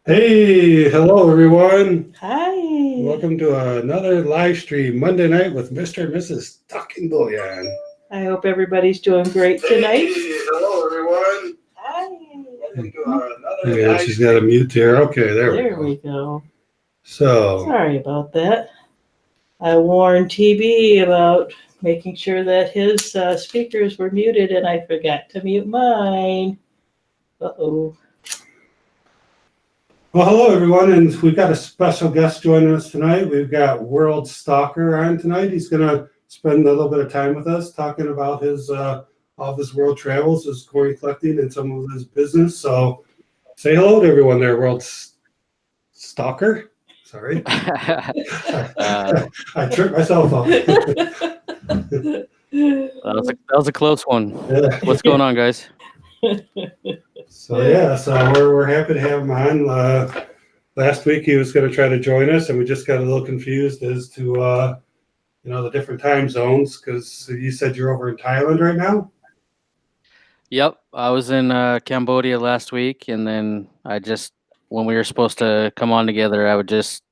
Hey, hello everyone. Hi. Welcome to another live stream Monday night with Mr. and Mrs. Talking Bullion. I hope everybody's doing great tonight. Hey, hello everyone. Hi. Welcome to another yeah, she's got a mute here. Okay, there we go. So, Sorry about that. I warned TB about making sure that his speakers were muted, and I forgot to mute mine. Uh-oh. well, hello everyone, and we've got a special guest joining us tonight. We've got World Stalker on tonight. He's going to spend a little bit of time with us talking about his all of his world travels, his coin collecting, and some of his business. So, say hello to everyone there, World Stalker. Sorry, I tripped myself up. That was a close one. What's going on, guys? So we're happy to have him on. Last week he was going to try to join us, and we just got a little confused as to the different time zones, because you said you're over in Thailand right now. Yep, I was in Cambodia last week, and then when we were supposed to come on together, I would just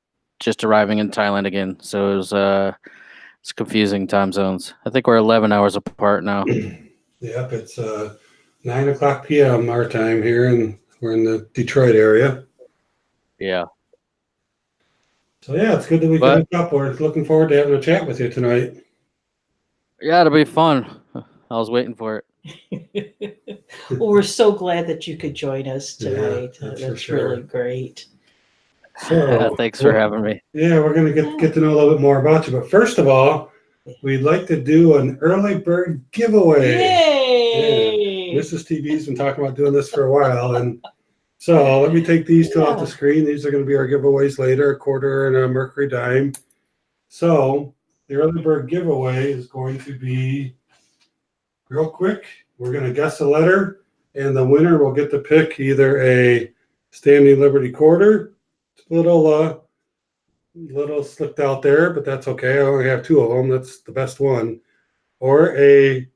arriving in Thailand again. So it was it's confusing time zones. I think we're 11 hours apart now. Yep, it's 9:00 p.m. our time here, and we're in the Detroit area. Yeah. So yeah, it's good that we can hook up. We're looking forward to having a chat with you tonight. Yeah, it'll be fun. I was waiting for it. Well, we're so glad that you could join us tonight. Yeah, that's really great. So, thanks for having me. Yeah, we're going to get to know a little bit more about you. But first of all, we'd like to do an early bird giveaway. Yay! Yeah. Mrs. TV's been talking about doing this for a while. And so let me take these two off the screen. These are going to be our giveaways later, a quarter and a Mercury dime. So the early bird giveaway is going to be real quick. We're going to guess a letter, and the winner will get to pick either a Standing Liberty quarter. It's a little slipped out there, but that's okay. I only have two of them. That's the best one. Or a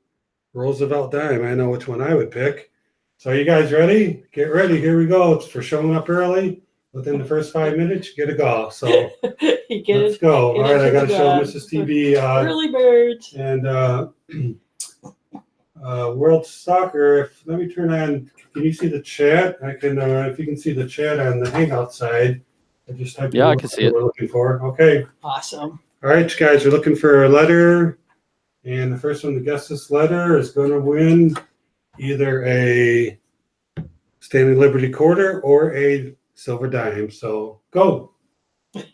Roosevelt dime. I know which one I would pick. So you guys ready? Get ready. Here we go. It's for showing up early. Within the first 5 minutes, you get a golf. So let's go. All right, I got to show Mrs. TV. Early birds. And World Stalker. Let me turn on. Can you see the chat? I can. If you can see the chat on the Hangout side. I can see it. We're looking for. Okay. Awesome. All right, you guys are looking for a letter, and the first one to guess this letter is going to win either a Standing Liberty quarter or a silver dime. So go. Here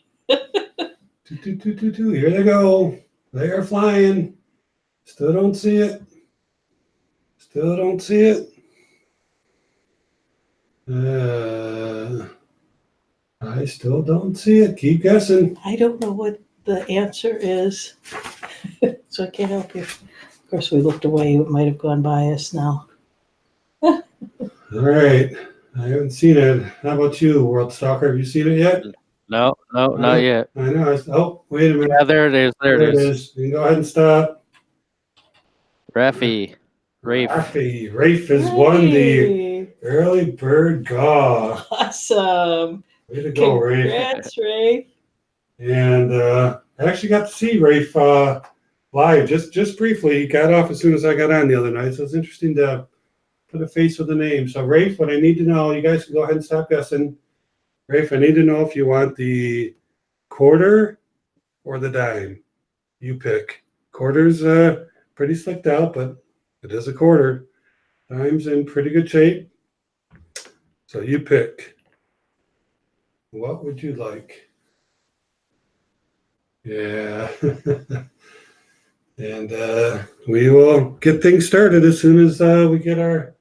they go. They are flying. Still don't see it. Still don't see it. I still don't see it. Keep guessing. I don't know what the answer is, so I can't help you. Of course, we looked away. It might have gone by us now. All right. I haven't seen it. How about you, World Stalker? Have you seen it yet? No, not yet. I know. Wait a minute. Yeah, there it is. There it is. You can go ahead and stop. Rafe. Rafe has won the early bird golf. Awesome. Way to go, Rafe. Congrats, Rafe. And I actually got to see Rafe live just briefly. He got off as soon as I got on the other night, so it's interesting to put a face with a name. So, Rafe, what I need to know, you guys can go ahead and stop guessing. Rafe, I need to know if you want the quarter or the dime. You pick. Quarter's pretty slicked out, but it is a quarter. Dime's in pretty good shape. So you pick. What would you like? Yeah. And we will get things started as soon as we get our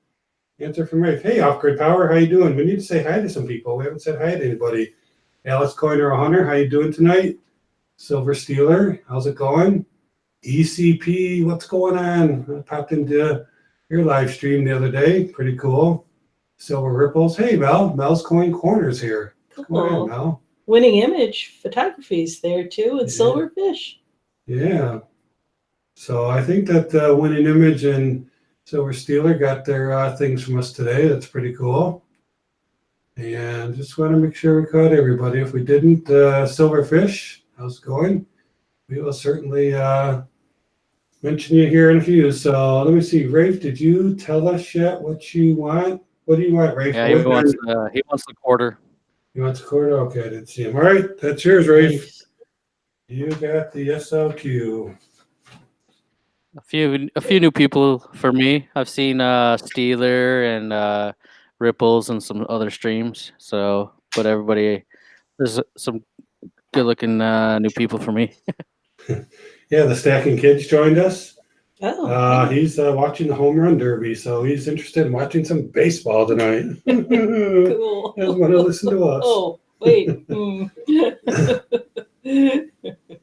answer from Rafe. Hey, Off-Grid Power, how you doing? We need to say hi to some people. We haven't said hi to anybody. Alice Coiner Hunter, how you doing tonight? Silver Steeler, how's it going? ECP, what's going on? I popped into your live stream the other day. Pretty cool. Silver Ripples. Hey, Mel. Mel's Coin Corner's here. Cool. Come on, Mel. Winning Image Photography's there too, and Silverfish. Yeah. So I think that Winning Image and Silver Steeler got their things from us today. That's pretty cool. And just want to make sure we caught everybody. If we didn't, Silverfish, how's it going? We will certainly mention you here in a few. So let me see. Rafe, did you tell us yet what you want? What do you want, Rafe? Yeah, he wants the quarter. He wants a quarter? Okay, I didn't see him. All right, that's yours, Rafe. Nice. You got the SLQ. A few new people for me. I've seen Steeler and Ripples and some other streams. So, but everybody, there's some good looking new people for me. Yeah, the Stacking Kids joined us. Oh, He's watching the home run derby, so he's interested in watching some baseball tonight. cool. Doesn't want to listen to us. Oh, wait.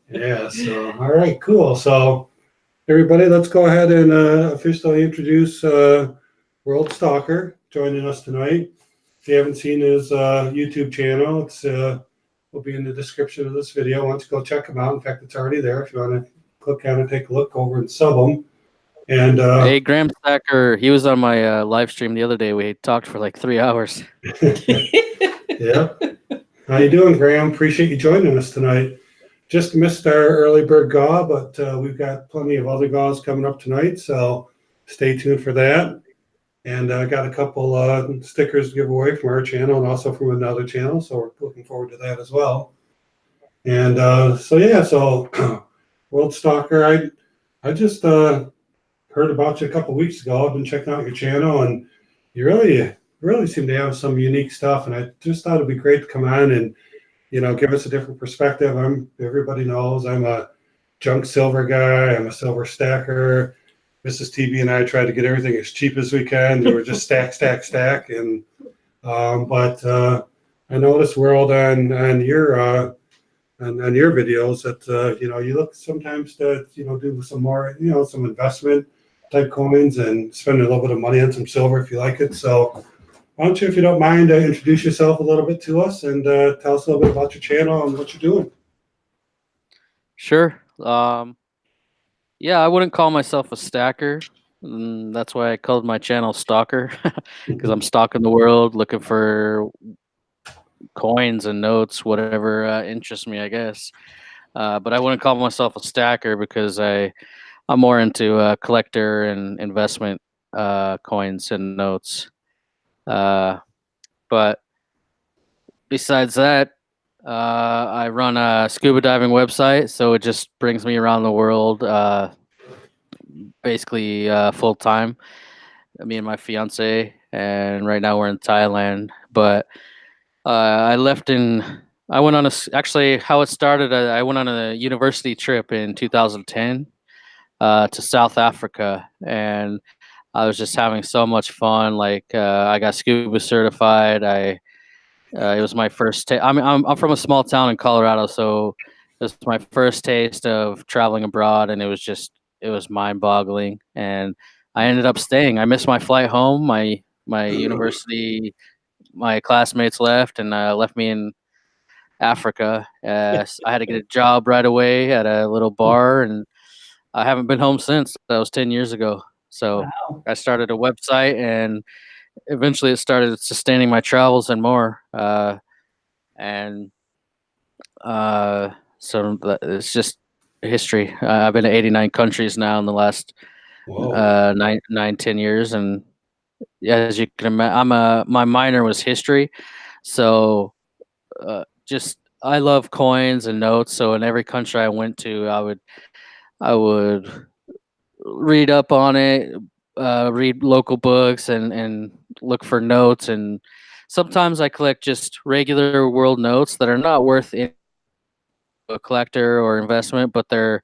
Yeah, so all right, cool. So everybody, let's go ahead and officially introduce World Stalker joining us tonight. If you haven't seen his YouTube channel, it's will be in the description of this video. Why don't you go check him out? In fact, it's already there. If you want to click on it, take a look over and sub him. And Hey, Graham Stacker, he was on my live stream the other day. We talked for like 3 hours. yeah. How you doing, Graham? Appreciate you joining us tonight. Just missed our early bird gaw, but we've got plenty of other gaws coming up tonight, so stay tuned for that. And I got a couple stickers to give away from our channel and also from another channel, so we're looking forward to that as well. And so World Stalker, I just heard about you a couple weeks ago. I've been checking out your channel, and you really seem to have some unique stuff. And I just thought it'd be great to come on and give us a different perspective. Everybody knows I'm a junk silver guy. I'm a silver stacker. Mrs. TV and I try to get everything as cheap as we can. We're just stack. And but I noticed, World, on your videos that you look sometimes to do some more some investment type coins and spend a little bit of money on some silver if you like it. So why don't you, if you don't mind, introduce yourself a little bit to us and tell us a little bit about your channel and what you're doing. Sure. Yeah, I wouldn't call myself a stacker. That's why I called my channel Stalker, because I'm stalking the world looking for coins and notes, whatever interests me, I guess. But I wouldn't call myself a stacker because I'm more into collector and investment coins and notes. But besides that, I run a scuba diving website, so it just brings me around the world, basically full time. Me and my fiance, and right now we're in Thailand. But I went on actually how it started. I went on a university trip in 2010 to South Africa, and I was just having so much fun. Like I got scuba certified. It was my first. I'm from a small town in Colorado, so it was my first taste of traveling abroad, and it was mind-boggling. And I ended up staying. I missed my flight home. My university, my classmates left, and left me in Africa. I had to get a job right away at a little bar, and I haven't been home since. That was 10 years ago. So wow. I started a website, and eventually it started sustaining my travels and more. And so it's just history. I've been to 89 countries now in the last Whoa. 10 years, and yeah, as you can imagine, my minor was history, so just I love coins and notes. So in every country I went to, I would read up on it, read local books, and look for notes. And sometimes I collect just regular world notes that are not worth a collector or investment, but they're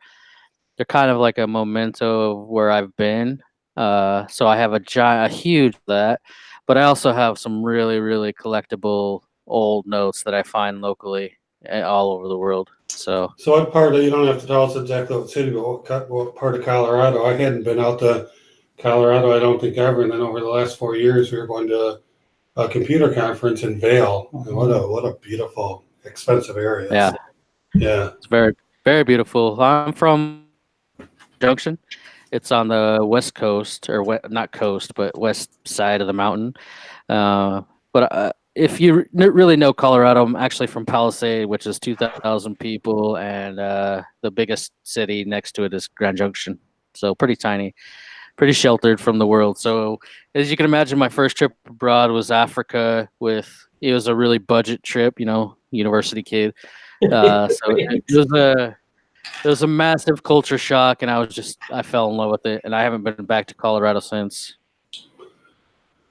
kind of like a memento of where I've been. So I have a huge that, but I also have some really, really collectible old notes that I find locally all over the world. So what part of, you don't have to tell us exactly what city, but what part of Colorado? I hadn't been out to Colorado, I don't think, ever. And then over the last 4 years, we were going to a computer conference in Vail. And what a beautiful, expensive area. yeah, Yeah. it's very, very beautiful. I'm from Junction. It's on the west coast, or not coast, but west side of the mountain. But if you really know Colorado, I'm actually from Palisade, which is 2,000 people, and the biggest city next to it is Grand Junction. So pretty tiny, pretty sheltered from the world. So as you can imagine, my first trip abroad was Africa. It was a really budget trip, university kid. So it was a massive culture shock, and I fell in love with it, and I haven't been back to Colorado since.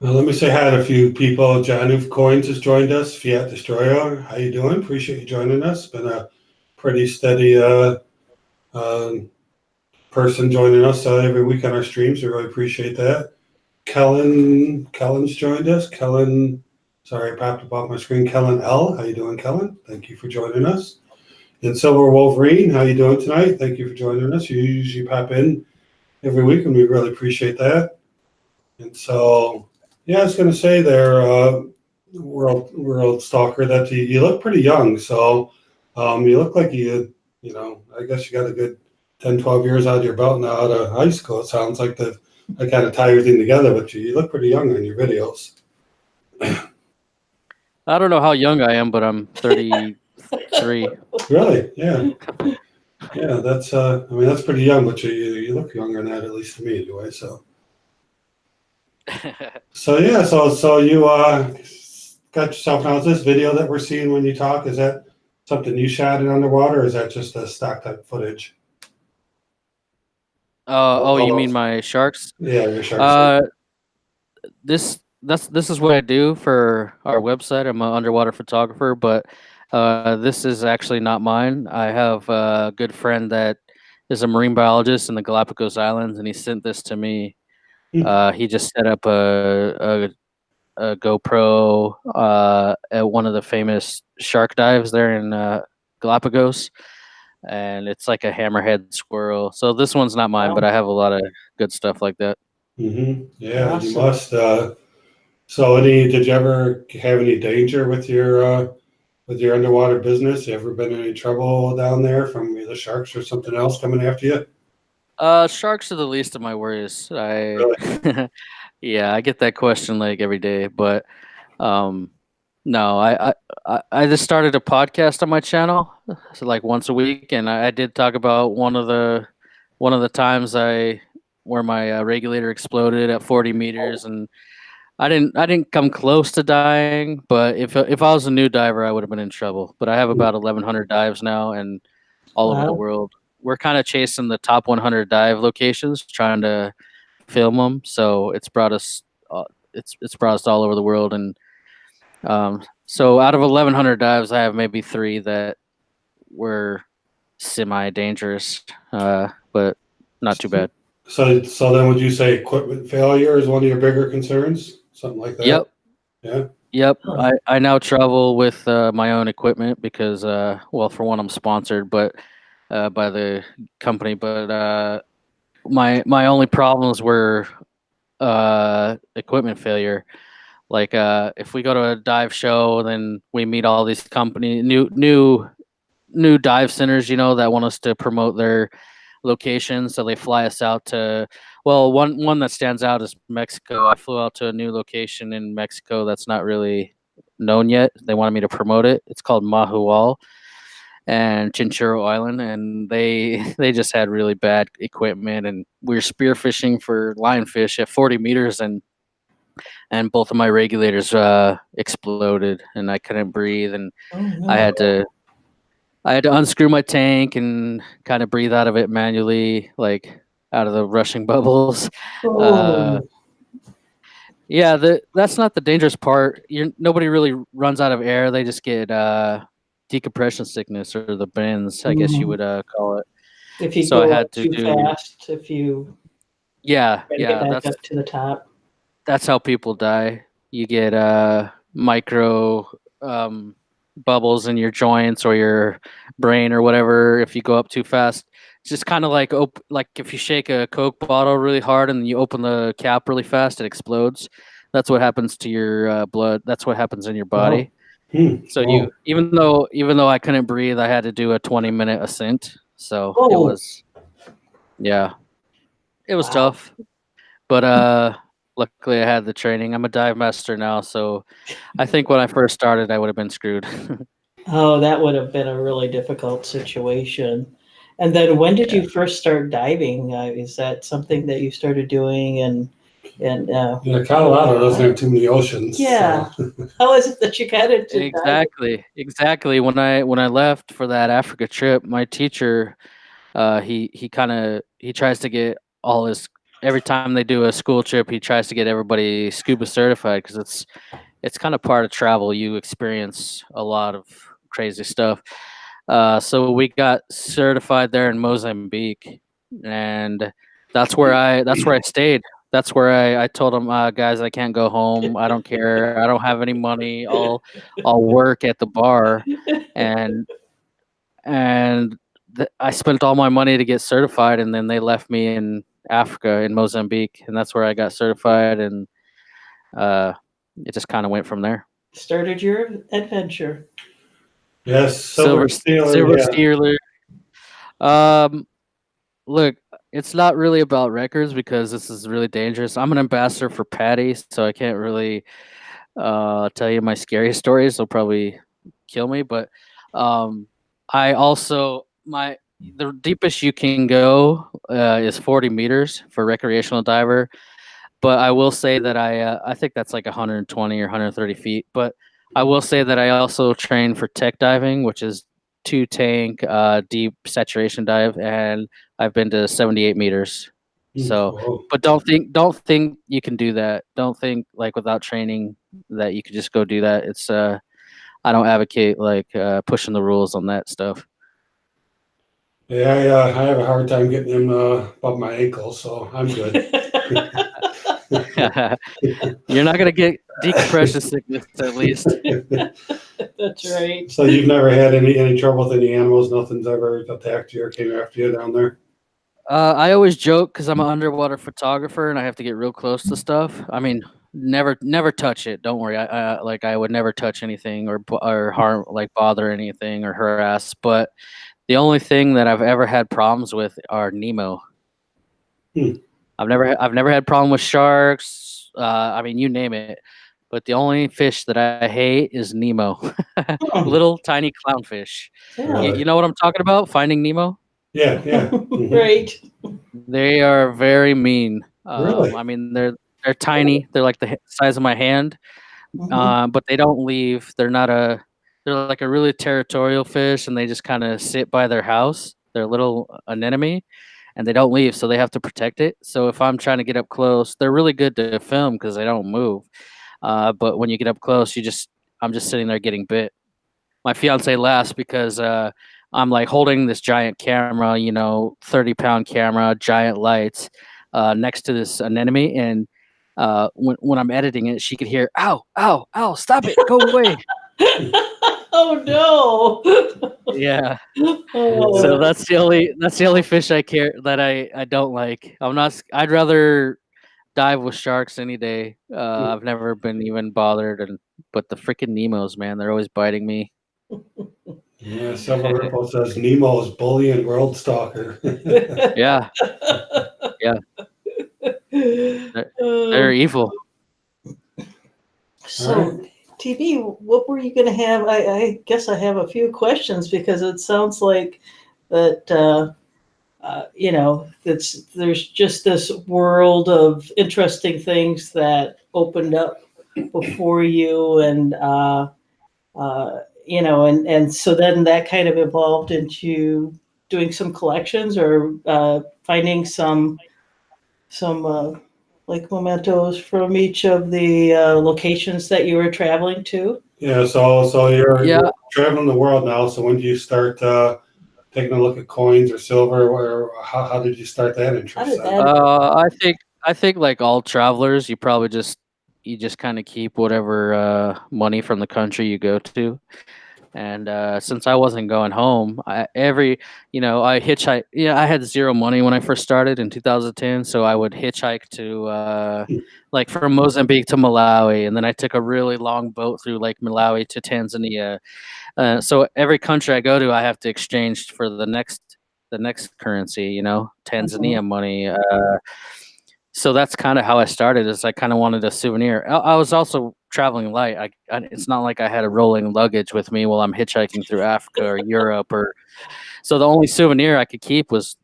Well, let me say hi to a few people. John Oof Coins has joined us. Fiat Destroyer, how you doing? Appreciate you joining us. Been a pretty steady person joining us every week on our streams. We really appreciate that. Kellen's joined us. Kellen, sorry, I popped up off my screen. Kellen L, how you doing, Kellen? Thank you for joining us. And Silver Wolverine, how you doing tonight? Thank you for joining us. You usually pop in every week, and we really appreciate that. And so, yeah, I was going to say there, World Stalker, that you look pretty young. So you look like I guess you got a good 10, 12 years out of your belt now out of high school. It sounds like I kind of tie everything together, but you look pretty young on your videos. I don't know how young I am, but I'm 33. Really? Yeah. Yeah, that's that's pretty young, but you look younger than that, at least to me anyway. So yeah, so you got yourself now. Is this video that we're seeing when you talk, is that something you shot in underwater, or is that just a stock type footage? You mean my sharks? Yeah, your sharks. This is what I do for our website. I'm an underwater photographer, but this is actually not mine. I have a good friend that is a marine biologist in the Galapagos Islands, and he sent this to me. He just set up a GoPro at one of the famous shark dives there in Galapagos, and it's like a hammerhead squirrel. So this one's not mine, but I have a lot of good stuff like that. Mm-hmm. Yeah, Awesome. you must. So did you ever have any danger with your underwater business? You ever been in any trouble down there from either sharks or something else coming after you? Sharks are the least of my worries. Really? Yeah, I get that question like every day, but um, no, I just started a podcast on my channel, so like once a week, and I did talk about one of the times where my regulator exploded at 40 meters, and I didn't come close to dying, but if I was a new diver, I would have been in trouble. But I have about 1,100 dives now, and all over the Wow. world. We're kind of chasing the top 100 dive locations, trying to film them. So it's brought us all over the world, and so out of 1,100 dives, I have maybe 3 that were semi-dangerous, but not too bad. So then would you say equipment failure is one of your bigger concerns? Something like that? Yep. Yeah. Yep. Huh. I now travel with my own equipment because, well, for one, I'm sponsored, but by the company. But my only problems were equipment failure. Like if we go to a dive show, then we meet all these new dive centers, that want us to promote their locations. So they fly us out to, well, one that stands out is Mexico. I flew out to a new location in Mexico that's not really known yet. They wanted me to promote it. It's called Mahual and Chinchorro Island, and they just had really bad equipment, and we were spearfishing for lionfish at 40 meters, and both of my regulators exploded, and I couldn't breathe, and Oh, no. I had to unscrew my tank and kind of breathe out of it manually, like out of the rushing bubbles. Oh. Yeah, that's not the dangerous part. Nobody really runs out of air. They just get decompression sickness, or the bends, I guess you would call it. If you So I go had up to too do. fast, if you Yeah, try to get back that's up to the top. that's how people die. You get micro bubbles in your joints or your brain or whatever if you go up too fast. It's just kind of like like if you shake a Coke bottle really hard and you open the cap really fast, it explodes. That's what happens to your blood. That's what happens in your body. So Oh. even though I couldn't breathe, I had to do a 20-minute ascent. So Oh. it was Wow. tough. But Luckily, I had the training. I'm a dive master now, so I think when I first started, I would have been screwed. Oh, that would have been a really difficult situation. And then when did Yeah. you first start diving? Is that something that you started doing and Yeah, Colorado doesn't have too many oceans. Yeah. So. How is it that you got into diving? Exactly. When I left for that Africa trip, my teacher, he tries to get all his every time they do a school trip, he tries to get everybody scuba certified because it's kind of part of travel. You experience a lot of crazy stuff. So we got certified there in Mozambique, and that's where I stayed. That's where I told them, guys, I can't go home. I don't care. I don't have any money. I'll work at the bar, and I spent all my money to get certified, and then they left me in Africa in Mozambique, and that's where I got certified, and uh, it just kind of went from there. Started your adventure. Yes, Silver Stealer. Silver Yeah. Stealer. Um, Look, it's not really about records because this is really dangerous. I'm an ambassador for Patty, so I can't really tell you my scary stories. They'll probably kill me. But um, I also my the deepest you can go is 40 meters for recreational diver. But I will say that I think that's like 120 or 130 feet. But I will say that I also train for tech diving, which is two tank deep saturation dive, and I've been to 78 meters. So, Cool. but don't think you can do that. Don't think like without training that you could just go do that. It's I don't advocate like pushing the rules on that stuff. Yeah, I have a hard time getting him above my ankles, so I'm good. You're not gonna get decompression sickness at least. That's right. So you've never had any trouble with any animals? Nothing's ever attacked you or came after you down there? I always joke because I'm an underwater photographer and I have to get real close to stuff. I mean, never touch it. Don't worry. I would never touch anything or harm, like bother anything or harass. But the only thing that I've ever had problems with are Nemo. Hmm. I've never had problem with sharks. I mean, you name it. But the only fish that I hate is Nemo, little tiny clownfish. You, Really? you know what I'm talking about? Finding Nemo. Yeah. Mhm. Right. They are very mean. Really? I mean, they're tiny. They're like the size of my hand, Mhm. but they don't leave. They're like a really territorial fish, and they just kind of sit by their house. They're a little anemone, and they don't leave, so they have to protect it. So if I'm trying to get up close, they're really good to film because they don't move. But when you get up close, I'm just sitting there getting bit. My fiance laughs because I'm like holding this giant camera, 30-pound camera, giant lights, next to this anemone, and when I'm editing it, she could hear, "Ow, ow, ow! Stop it! Go away!" Oh no. Yeah. So Oh. that's the only fish I care that I don't like. I'd rather dive with sharks any day. I've never been even bothered, but the freaking Nemos, man, they're always biting me. Yeah, Silver Ripple says Nemo's Bullion World Stalker. Yeah, yeah, they're, they're Oh. evil. So, TB, what were you going to have? I guess I have a few questions because it sounds like that, there's just this world of interesting things that opened up before you, and so then that kind of evolved into doing some collections or finding some like mementos from each of the locations that you were traveling to. Yeah, so you're Yeah, traveling the world now. So when do you start taking a look at coins or silver? Or how did you start that How interest did then? that? I think like all travelers, you just kind of keep whatever money from the country you go to. And since I wasn't going home, I hitchhike. Yeah, I had zero money when I first started in 2010, so I would hitchhike to like from Mozambique to Malawi, and then I took a really long boat through Lake Malawi to Tanzania. So every country I go to, I have to exchange for the next currency. Mhm. Tanzania money. so that's kind of how I started. Is I kind of wanted a souvenir. I was also traveling light. It's not like I had a rolling luggage with me while I'm hitchhiking through Africa or Europe, or so the only souvenir I could keep was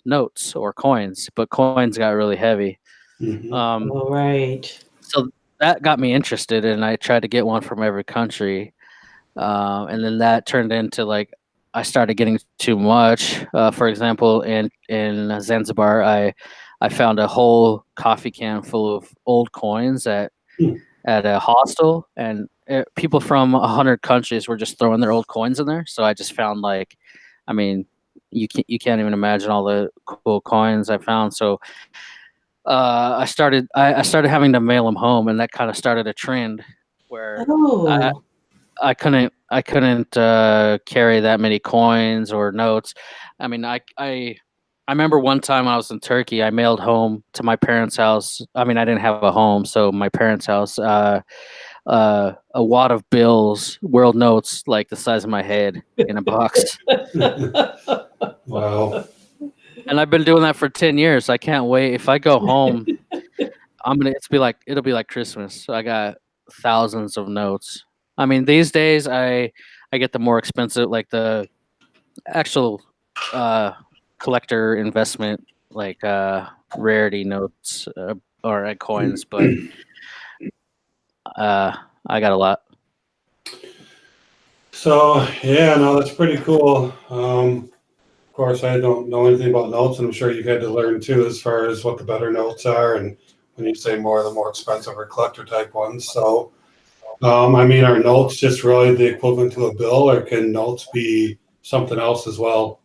notes or coins, but coins got really heavy. Mhm. All right. So that got me interested, and I tried to get one from every country. And then that turned into like I started getting too much. For example, in Zanzibar, I found a whole coffee can full of old coins Hmm. at a hostel, and people from 100 countries were just throwing their old coins in there. So I just found like, I mean, you can't even imagine all the cool coins I found. So I started having to mail them home, and that kind of started a trend where I, Oh. I couldn't carry that many coins or notes. I mean, I remember one time I was in Turkey. I mailed home to my parents' house. I mean, I didn't have a home, so my parents' house, a wad of bills, world notes like the size of my head in a box. Wow. And I've been doing that for 10 years. I can't wait. If I go home, it'll be like Christmas. I got thousands of notes. I mean, these days I get the more expensive, like the actual uh collector investment, like rarity notes, or coins, but uh I got a lot. So yeah, no, that's pretty cool. Of course, I don't know anything about notes, and I'm sure you've had to learn too, as far as what the better notes are, and when you say more, the more expensive or collector type ones. So, I mean, are notes just really the equivalent to a bill, or can notes be something else as well?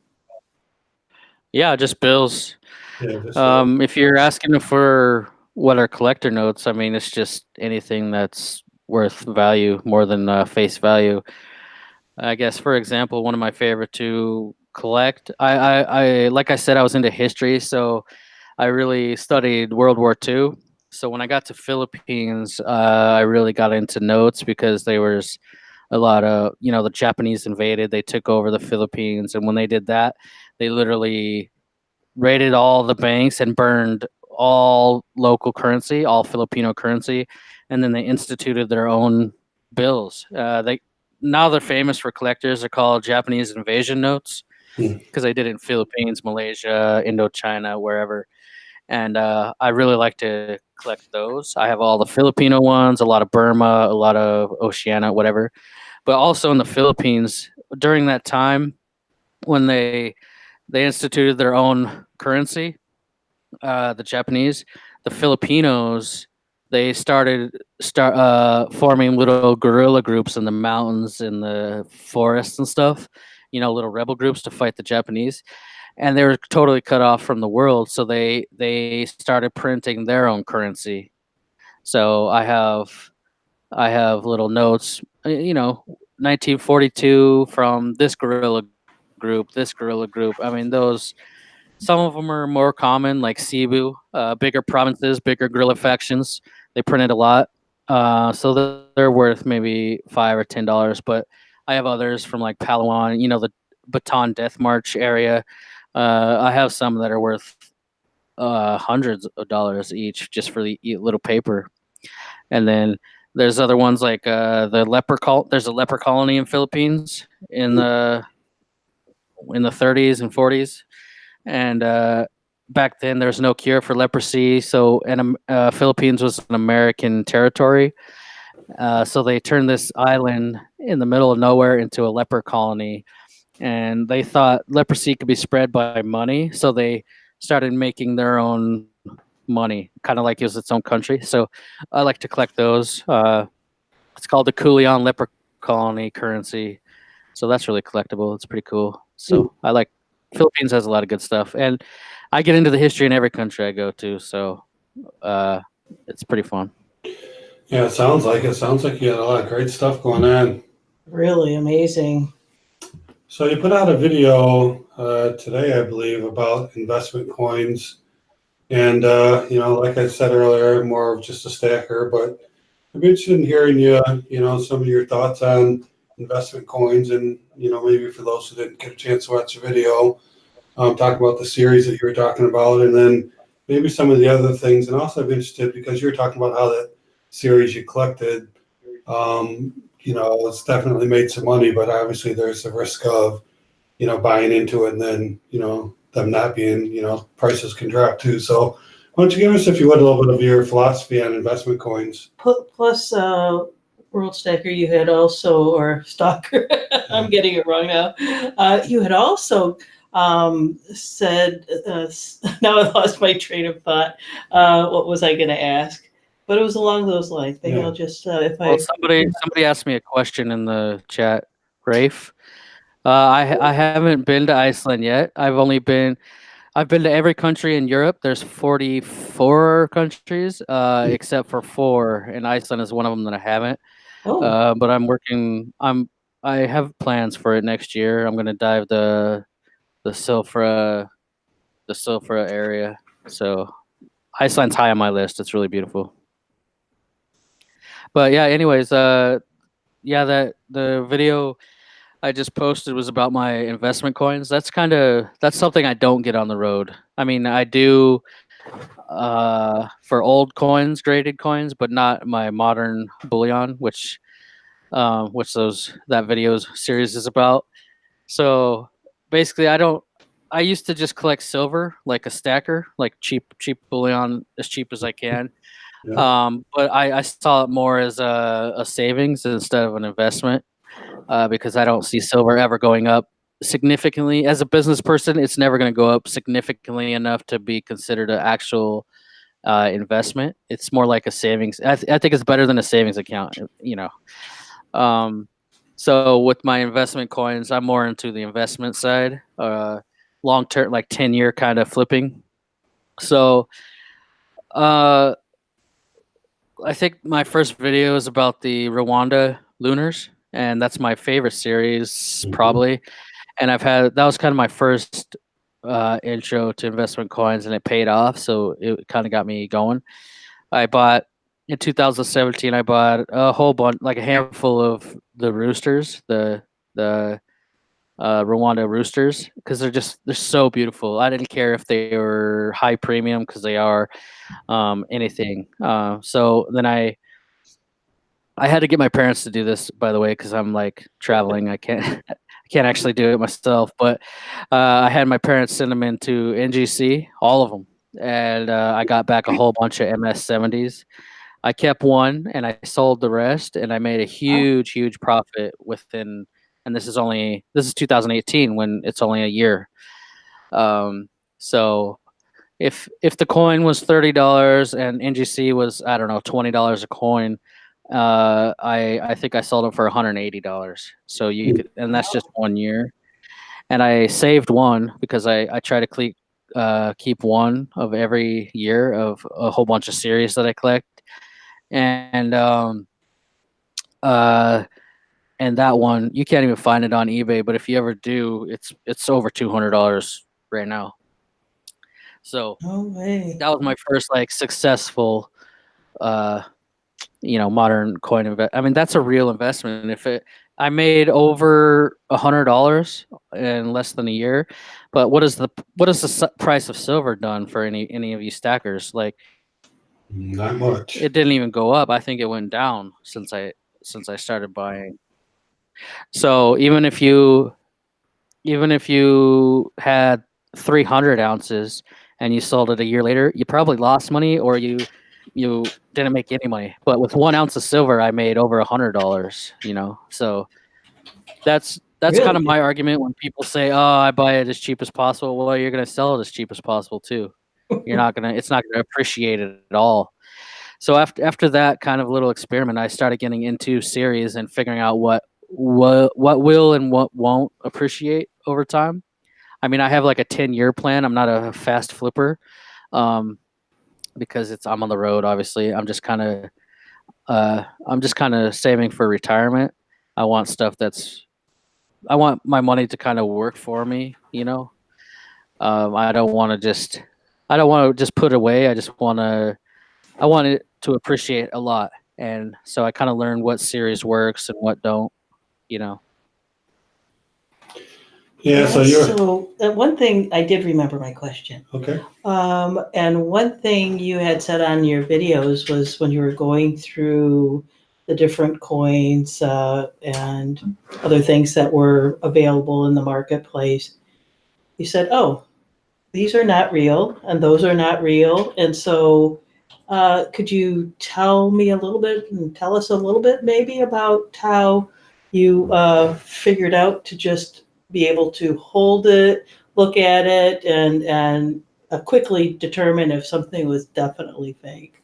Yeah, just bills. Yeah, just bill. If you're asking for what are collector notes, I mean, it's just anything that's worth value more than face value. I guess, for example, one of my favorite to collect. Like I said, I was into history, so I really studied World War II. So when I got to Philippines, I really got into notes because there was a lot of, the Japanese invaded, they took over the Philippines, and when they did that, they literally raided all the banks and burned all local currency, all Filipino currency, and then they instituted their own bills. They Now they're famous for collectors. They're called Japanese invasion notes Hmm. because they did it in Philippines, Malaysia, Indochina, wherever. And I really like to collect those. I have all the Filipino ones, a lot of Burma, a lot of Oceania, whatever. But also in the Philippines during that time when they instituted their own currency, the Japanese, the Filipinos, they forming little guerrilla groups in the mountains, in the forests and stuff. Little rebel groups to fight the Japanese, and they were totally cut off from the world. So they started printing their own currency. So I have little notes, 1942 from this guerrilla group, this guerrilla group. I mean, those some of them are more common, like Cebu, bigger provinces, bigger guerrilla factions. They printed a lot, so they're worth maybe $5 or $10. But I have others from like Palawan, the Bataan Death March area. I have some that are worth hundreds of dollars each just for the little paper. And then there's other ones like There's a leper colony in Philippines in the 30s and 40s, and back then there was no cure for leprosy. So, and Philippines was an American territory, so they turned this island in the middle of nowhere into a leper colony, and they thought leprosy could be spread by money, so they started making their own money, kind of like it was its own country. So, I like to collect those. It's called the Kulian leper colony currency, so that's really collectible. It's pretty cool. So I like Philippines has a lot of good stuff, and I get into the history in every country I go to. So uh, it's pretty fun. Yeah, it sounds like it. Sounds like you got a lot of great stuff going on. Really amazing. So you put out a video today, I believe, about investment coins, and like I said earlier, more of just a stacker, but I'm interested in hearing some of your thoughts on investment coins, and maybe for those who didn't get a chance to watch the video, talk about the series that you were talking about, and then maybe some of the other things. And also I'm interested because you were talking about how that series you collected, it's definitely made some money, but obviously there's a risk of, buying into it and then, them not being, prices can drop too. So why don't you give us, if you would, a little bit of your philosophy on investment coins? Plus, World Stacker, you had also, or Stalker, I'm getting it wrong now. You had also said, now I lost my train of thought. What was I going to ask? But it was along those lines. Maybe I'll just, if Well, I. somebody asked me a question in the chat, Rafe. I haven't been to Iceland yet. I've been to every country in Europe. There's 44 countries, except for 4, and Iceland is one of them that I haven't. Oh, But I have plans for it next year. I'm gonna dive the Silfra area. So Iceland's high on my list. It's really beautiful. But yeah, anyways, that the video I just posted was about my investment coins. That's something I don't get on the road. I mean, I do for old coins, graded coins, but not my modern bullion, which that videos series is about. So basically, I used to just collect silver like a stacker, like cheap bullion, as cheap as I can. Yeah. But I saw it more as a savings instead of an investment, because I don't see silver ever going up significantly. As a business person, it's never going to go up significantly enough to be considered an actual investment. It's more like a savings. I think it's better than a savings account, Um, so with my investment coins, I'm more into the investment side, long term, like 10-year kind of flipping. So uh, I think my first video is about the Rwanda lunars, and that's my favorite series probably. And that was kind of my first intro to investment coins, and it paid off. So it kind of got me going. I bought in 2017. I bought a whole bunch, like a handful of the roosters, the Rwanda roosters, because they're so beautiful. I didn't care if they were high premium because they are anything. So then I had to get my parents to do this, by the way, because I'm like traveling. I can't I can't actually do it myself. But I had my parents send them into NGC, all of them, and I got back a whole bunch of MS70s. I kept one and I sold the rest, and I made a huge profit within. And this is 2018, when it's only a year. Um, so if the coin was $30 and NGC was, I don't know, $20 a coin, I think I sold them for $180. So and that's just 1 year. And I saved one because I try to keep one of every year of a whole bunch of series that I collect. And uh and that one, you can't even find it on eBay, but if you ever do, it's over $200 right now. So no way. that was my first like successful modern coin I mean, that's a real investment. I made over $100 in less than a year. But what is the price of silver done for any of you stackers? Like, Not much. it didn't even go up. I think it went down since I started buying. So even if you had 300 ounces and you sold it a year later, you probably lost money, or you didn't make any money. But with 1 ounce of silver, I made over $100. So that's kind of Really? my argument when people say, "Oh, I buy it as cheap as possible." Well, you're gonna sell it as cheap as possible too. It's not gonna appreciate it at all. So after that kind of little experiment, I started getting into series and figuring out what will and what won't appreciate over time. I mean, I have like a 10-year plan. I'm not a fast flipper, because I'm on the road. Obviously, I'm just kind of saving for retirement. I want I want my money to kind of work for me. I don't want to just put it away. I want it to appreciate a lot. And so I kind of learned what series works and what don't. Yeah, so you're So one thing I did remember my question. okay. And one thing you had said on your videos was when you were going through the different coins and other things that were available in the marketplace, you said, "Oh, these are not real, and those are not real." And so, could you tell me a little bit and tell us a little bit maybe about how you figured out to just be able to hold it, look at it, and quickly determine if something was definitely fake?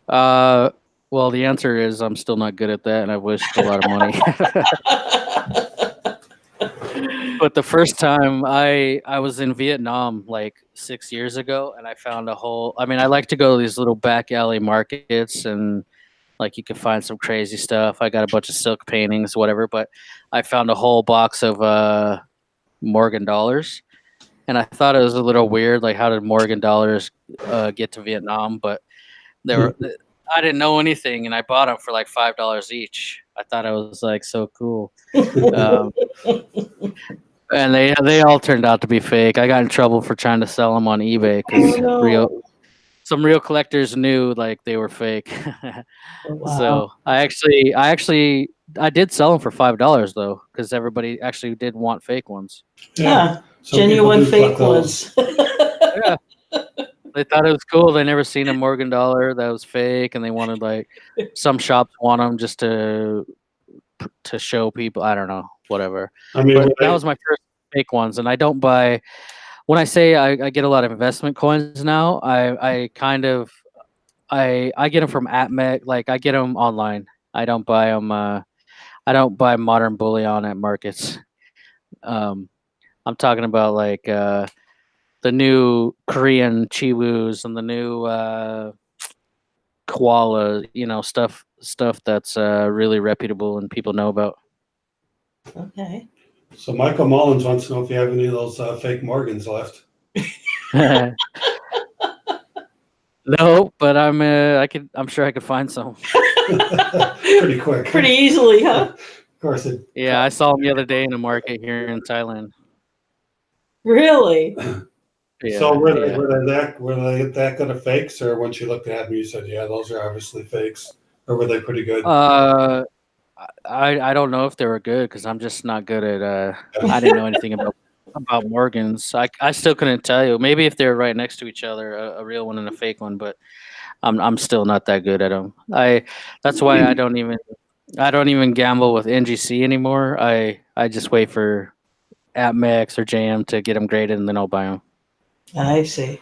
Well, the answer is I'm still not good at that, and I've wasted a lot of money. But the first time I was in Vietnam like 6 years ago, and I found a whole. I mean, I like to go to these little back alley markets, and like you can find some crazy stuff. I got a bunch of silk paintings, whatever. But I found a whole box of Morgan dollars, and I thought it was a little weird. Like, how did Morgan dollars get to Vietnam? But they were. I didn't know anything, and I bought them for like $5 each. I thought it was like so cool. Um, and they all turned out to be fake. I got in trouble for trying to sell them on eBay because No. some real collectors knew like they were fake. Oh, wow. So I did sell them for $5 though, because everybody actually did want fake ones. Yeah, Some people genuine do fake collect those. ones. Yeah, they thought it was cool. They never seen a Morgan dollar that was fake, and they wanted like some shops want them just to show people. I don't know, whatever. I mean, But when that I, was my first fake ones, and I don't buy. When I say I get a lot of investment coins now, I kind of I get them from AppMec. Like I get them online. I don't buy them. I don't buy modern bullion at markets. Um, I'm talking about like the new Korean chiwus and the new koala. You know, stuff that's really reputable and people know about. Okay. so Michael Mullins wants to know if you have any of those fake Morgans left. No, but I'm sure I could find some. Pretty quick. Pretty easily, huh? Of course it. Yeah, I saw them the other day in a market here in Thailand. Really? Yeah, So yeah. were they that good of fakes, or once you looked at them, you said, yeah, those are obviously fakes, or were they pretty good? I don't know if they were good because I'm just not good at. I didn't know anything about Morgans. I still couldn't tell you. Maybe if they were right next to each other, a real one and a fake one, but I'm still not that good at them. That's why I don't even gamble with NGC anymore. I just wait for AppMex or JM to get them graded, and then I'll buy them. I see.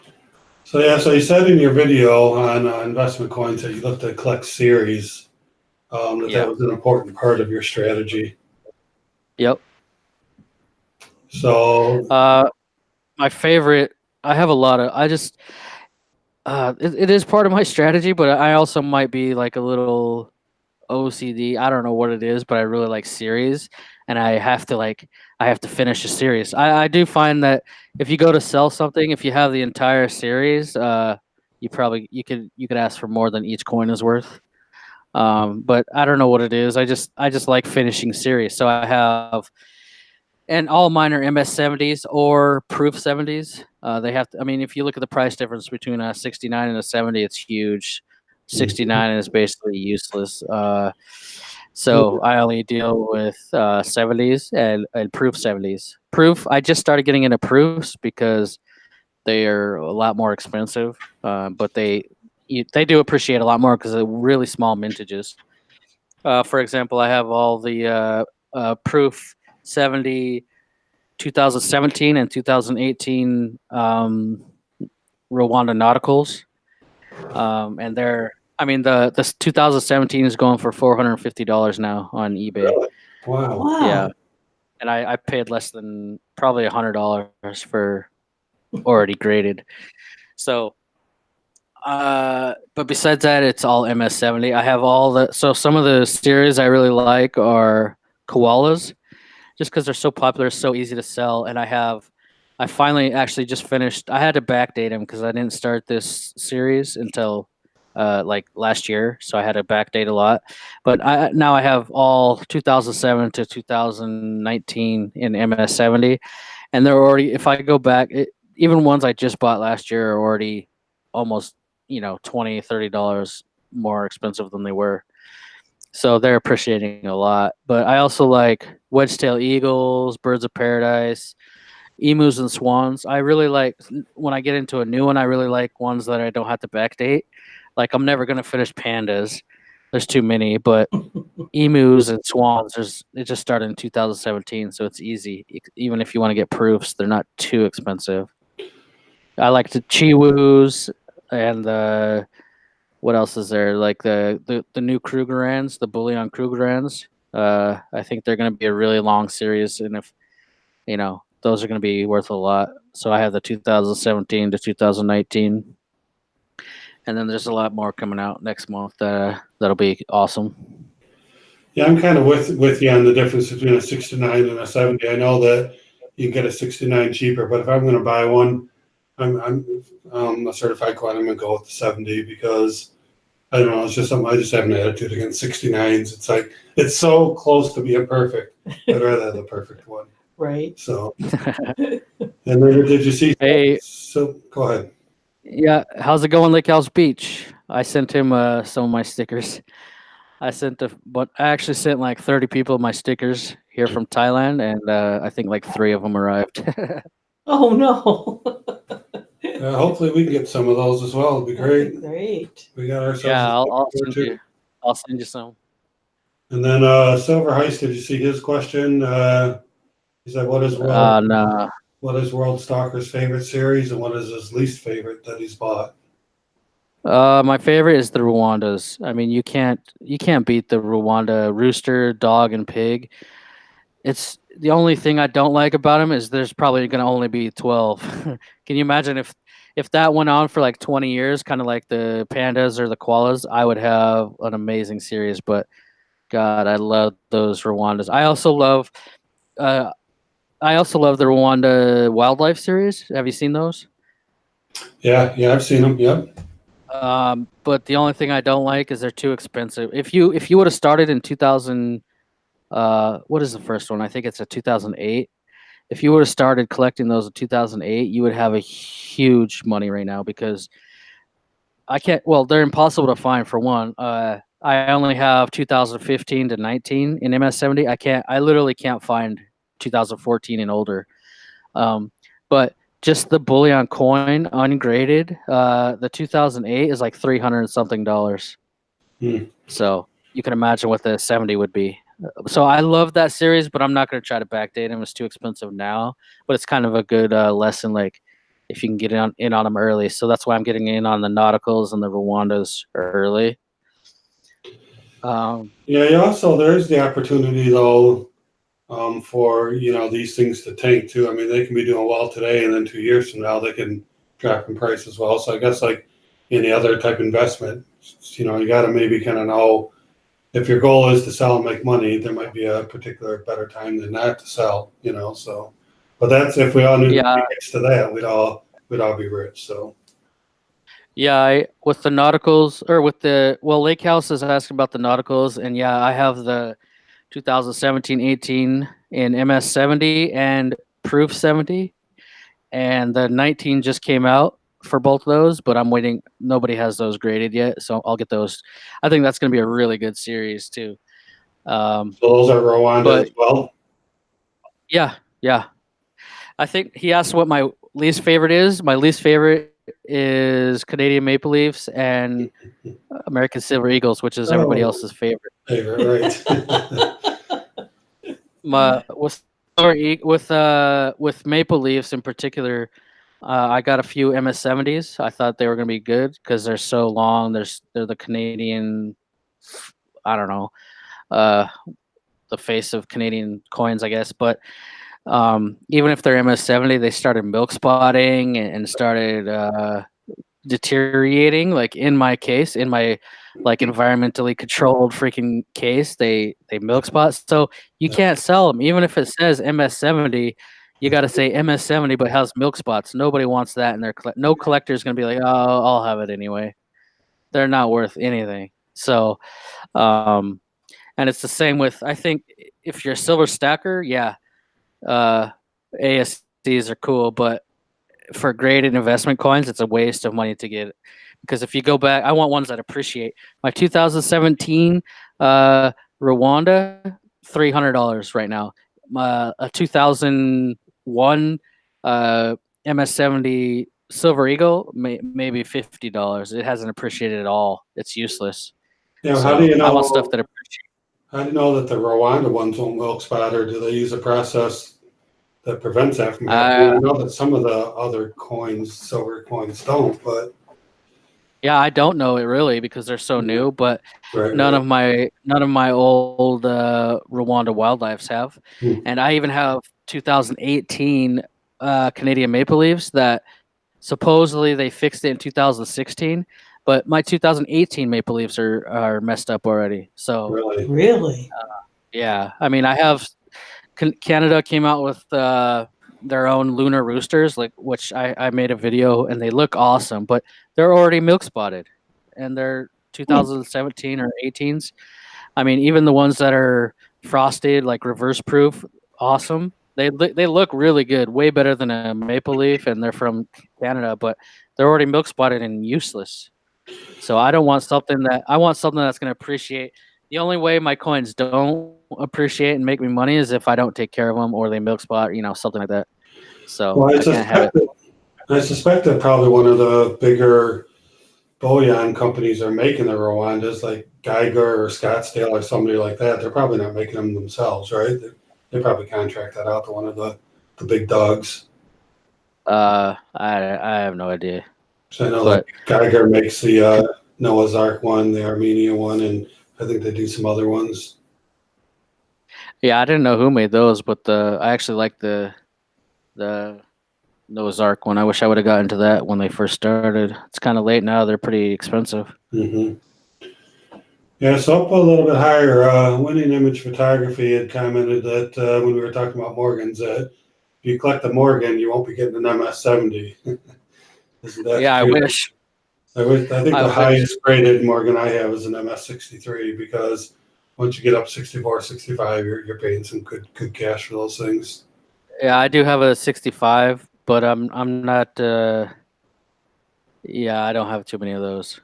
So yeah, so you said in your video on investment coins that you looked at collect series, that was an important part of your strategy. Yep. So My favorite. I have a lot of. I just. It is part of my strategy, but I also might be like a little OCD. I don't know what it is, but I really like series, and I have to finish a series. I do find that if you go to sell something, if you have the entire series, you could ask for more than each coin is worth. But I don't know what it is. I just like finishing series. So I have, and all mine are MS70s or proof 70s. They have to, I mean, if you look at the price difference between a 69 and a 70, it's huge. 69 is basically useless. So I only deal with 70s and proof 70s. Proof, I just started getting into proofs because they are a lot more expensive, but they do appreciate a lot more because they're really small mintages. For example, I have all the proof 70 2017 and 2018 Rwanda nauticals, and I mean the 2017 is going for $450 now on eBay. wow. Wow. Yeah, and I paid less than probably $100 for already graded. So, but besides that, it's all MS70. I have so some of the series I really like are koalas, just because they're so popular, so easy to sell. And I finally actually just finished. I had to backdate them because I didn't start this series until like last year, so I had to backdate a lot. But now I have all 2007 to 2019 in MS70, and they're already. If I go back, even ones I just bought last year are already almost $20-$30 more expensive than they were. So they're appreciating a lot. But I also like wedge-tail eagles, birds of paradise, emus, and swans. I really like when I get into a new one. I really like ones that I don't have to backdate. Like I'm never gonna finish pandas. There's too many, but emus and swans. It just started in 2017, so it's easy. Even if you want to get proofs, they're not too expensive. I like the chiwus and the what else is there? Like the new Krugerrands, the Bullion Krugerrands. I think they're going to be a really long series, and if those are going to be worth a lot. So I have the 2017 to 2019, and then there's a lot more coming out next month. That'll be awesome. Yeah, I'm kind of with you on the difference between a 69 and a 70. I know that you can get a 69 cheaper, but if I'm going to buy one, I'm a certified quad. I'm going to go with the 70 because I don't know. It's just something I just have an attitude against 69s. It's like it's so close to being perfect. I'd rather have the perfect one. Right. So, and then did you see? Hey, so go ahead. Yeah, how's it going, Lake House Beach? I sent him some of my stickers. But I actually sent like 30 people my stickers here from Thailand, and I think like 3 of them arrived. Oh no. Hopefully we can get some of those as well. It'd be great. Great. We got ourselves. Yeah, a I'll sticker send too. you. I'll send you some. And then Silver Heist, did you see his question? He said, "What is No. What is World Stalker's favorite series, and what is his least favorite that he's bought?" My favorite is the Rwandas. I mean, you can't beat the Rwanda rooster, dog, and pig. It's the only thing I don't like about him is there's probably going to only be 12. Can you imagine if that went on for like 20 years, kind of like the pandas or the koalas, I would have an amazing series. But God, I love those Rwandas. I also love the Rwanda wildlife series. Have you seen those? Yeah, I've seen them. Yep. But the only thing I don't like is they're too expensive. If you would have started in 2000, what is the first one? I think it's a 2008. If you would have started collecting those in 2008, you would have a huge money right now because I can't. Well, they're impossible to find for one. I only have 2015 to 19 in MS70. I literally can't find 2014 and older. But just the bullion coin ungraded, the 2008 is like $300 something. So you can imagine what the 70 would be. So I love that series, but I'm not going to try to backdate them. It's too expensive now, but it's kind of a good lesson, like if you can get in on them early. So that's why I'm getting in on the Nauticals and the Rwandas early. Yeah. Also, there's the opportunity though for these things to tank too. I mean, they can be doing well today, and then 2 years from now they can drop in price as well. So I guess like any other type of investment, you got to maybe kind of know. If your goal is to sell and make money, there might be a particular better time than not to sell, so, but that's if we all knew the tickets to that, we'd all be rich. So yeah, with the Nauticals or Lake House is asking about the Nauticals, and yeah, I have the 2017-18 in MS70 and Proof 70, and the 19 just came out for both of those, but I'm waiting. Nobody has those graded yet, so I'll get those. I think that's going to be a really good series too. so those are Rwanda as well. Yeah. I think he asked what my least favorite is. My least favorite is Canadian Maple Leafs and American Silver Eagles, which is everybody else's favorite. Right. With Maple Leafs in particular, I got a few MS70s. I thought they were going to be good because they're so long. They're the Canadian, I don't know, the face of Canadian coins, I guess. But even if they're MS70, they started milk spotting and started deteriorating. Like in my case, in my like environmentally controlled freaking case, they milk spot. So you can't sell them, even if it says MS70. You got to say MS70, but has milk spots. Nobody wants that in their no collector is going to be like, oh, I'll have it anyway. they're not worth anything. So, and it's the same with, I think if you're a silver stacker, yeah, ASCs are cool, but for graded investment coins, it's a waste of money to get, because if you go back, I want ones that appreciate. My 2017 Rwanda, $300 right now. A 2001 MS70 Silver Eagle, maybe $50. It hasn't appreciated at all. It's useless. Yeah, how do So you I want stuff know? that appreciates. How do you know that the Rwanda ones won't milk spot, or do they use a process that prevents that from happening? I know that some of the other coins, silver coins, don't, but Yeah, I don't know it really because they're so new, but right, none right. of my old Rwanda wildlives have, Hmm. and I even have 2018 Canadian maple leaves that supposedly they fixed it in 2016, but my 2018 maple leaves are messed up already. So Really? Really? yeah, I mean I have Canada came out with their own lunar roosters, like which I made a video, and they look awesome, but they're already milk spotted, and they're 2017 or 18s. I mean, even the ones that are frosted, like reverse proof, awesome. They look really good, way better than a maple leaf, and they're from Canada, but they're already milk spotted and useless. So I want something that's going to appreciate. The only way my coins don't appreciate and make me money is if I don't take care of them or they milk spot, something like that. So Well, I can't have it. I suspect that probably one of the bigger bullion companies are making the Rwandas, like Geiger or Scottsdale or somebody like that. They're probably not making them themselves, right? They probably contract that out to one of the big dogs. I have no idea. So I know like But Geiger makes the Noah's Ark one, the Armenia one, and I think they do some other ones. yeah, I didn't know who made those, but I actually like the Noah's Ark one. I wish I would have gotten to that when they first started. It's kind of late now. They're pretty expensive. Hmm. Yeah, so up a little bit higher. Winning Image Photography had commented that when we were talking about Morgans, that if you collect the Morgan, you won't be getting an MS-70. Isn't that Yeah, the I truth? wish. I think I the wish. highest graded Morgan I have is an MS-63 because once you get up 64, 65, you're paying some good cash for those things. Yeah, I do have a 65, but I'm not. Yeah, I don't have too many of those.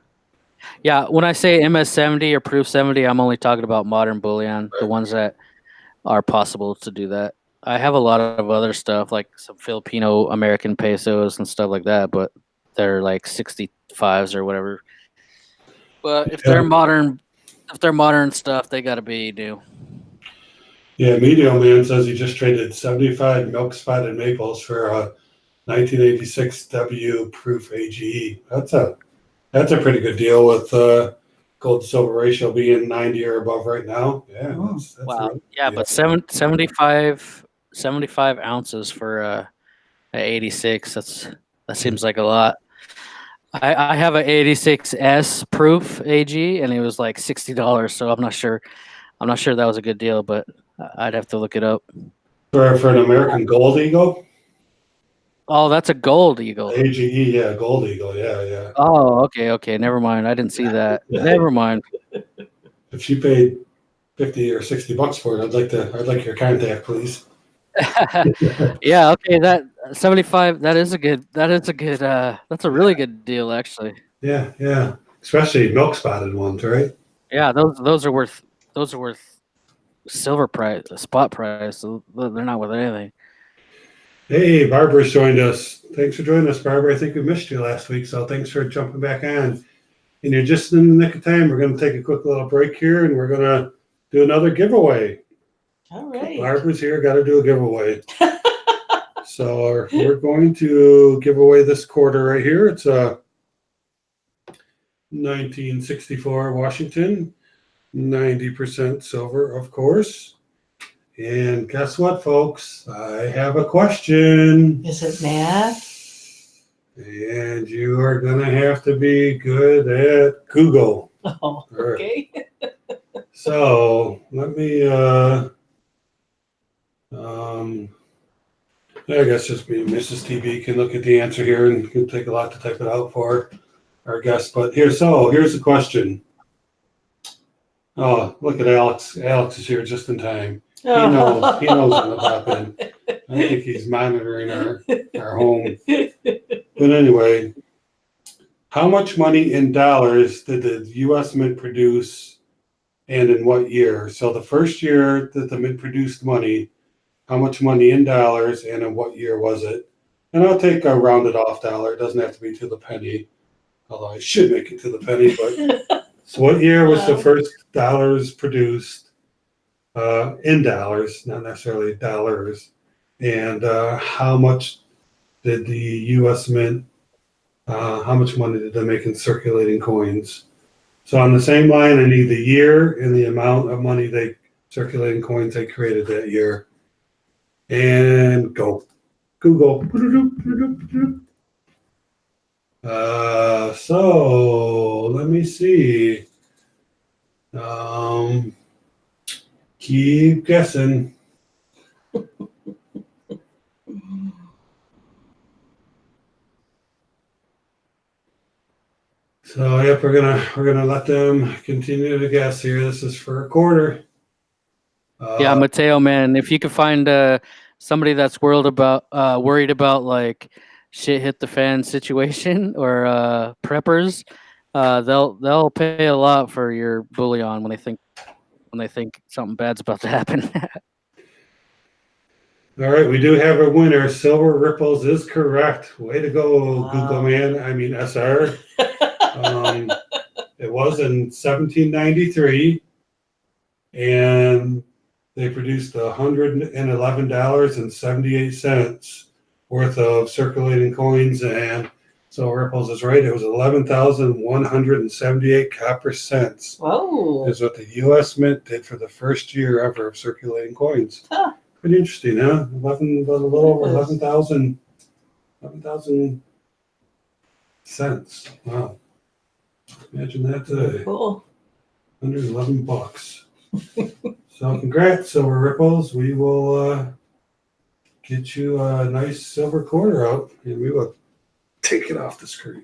Yeah, when I say MS70 or Proof 70, I'm only talking about modern bullion, the Right. ones that are possible to do that. I have a lot of other stuff, like some Filipino American pesos and stuff like that, but they're like 65s or whatever. But Yeah, if they're modern stuff, they got to be new. yeah. Medio Man says he just traded 75 milk spotted maples for a 1986 W Proof AGE. That's a pretty good deal with gold to silver ratio being 90 or above right now. Yeah, that's a Wow. really Yeah, good deal. but 75 ounces for a 86. That seems like a lot. I have an 86S proof AG, and it was like $60. So I'm not sure. I'm not sure that was a good deal, but I'd have to look it up. For an American Gold Eagle, Oh, that's a gold eagle. AGE, yeah, Gold Eagle, yeah, yeah. Oh, okay. Never mind. I didn't see that. Never mind. If you paid 50 or 60 bucks for it, I'd like your contact, please. Yeah. Okay. That 75. That's a really good deal, actually. Yeah, yeah. Especially milk spotted ones, right? Yeah. Those are worth silver price, spot price. So they're not worth anything. Hey, Barbara's joined us. Thanks for joining us, Barbara. I think we missed you last week, so thanks for jumping back on. And you're just in the nick of time. We're going to take a quick little break here, and we're going to do another giveaway. All right. Barbara's here. Got to do a giveaway. So we're going to give away this quarter right here. It's a 1964 Washington, 90% silver, of course. And guess what, folks? I have a question. Is it math? And you are going to have to be good at Google. Oh, okay. So let me, I guess just me and Mrs. TB can look at the answer here and can take a lot to type it out for. our guest. But here's the question. Oh, look at Alex. Alex is here just in time. He knows when to pop in. I think he's monitoring our home. But anyway, how much money in dollars did the U.S. Mint produce and in what year? So the first year that the Mint produced money, how much money in dollars and in what year was it? And I'll take a rounded off dollar. It doesn't have to be to the penny, although I should make it to the penny. But so what year was the first dollars produced in dollars, not necessarily dollars? And how much did the U.S. Mint, how much money did they make in circulating coins? So on the same line, I need the year and the amount of money circulating coins they created that year. And go. Google. So let me see. Keep guessing. So yep, we're gonna let them continue to guess here. This is for a quarter. Yeah, Mateo, man, if you could find somebody that's worried about like shit hit the fan situation or preppers, they'll pay a lot for your bullion when they think something bad's about to happen. All right, we do have a winner. Silver Ripples is correct. Way to go, Wow. Google man. I mean SR. It was in 1793, and they produced $111.78 worth of circulating coins, and so Ripples is right. It was 11,178 copper cents. Whoa. Is what the U.S. Mint did for the first year ever of circulating coins. Huh. Pretty interesting, huh? A little over 11,000 cents. Wow. Imagine that today. Cool. $111. So congrats, Silver Ripples. We will get you a nice silver quarter out, and we will take it off the screen.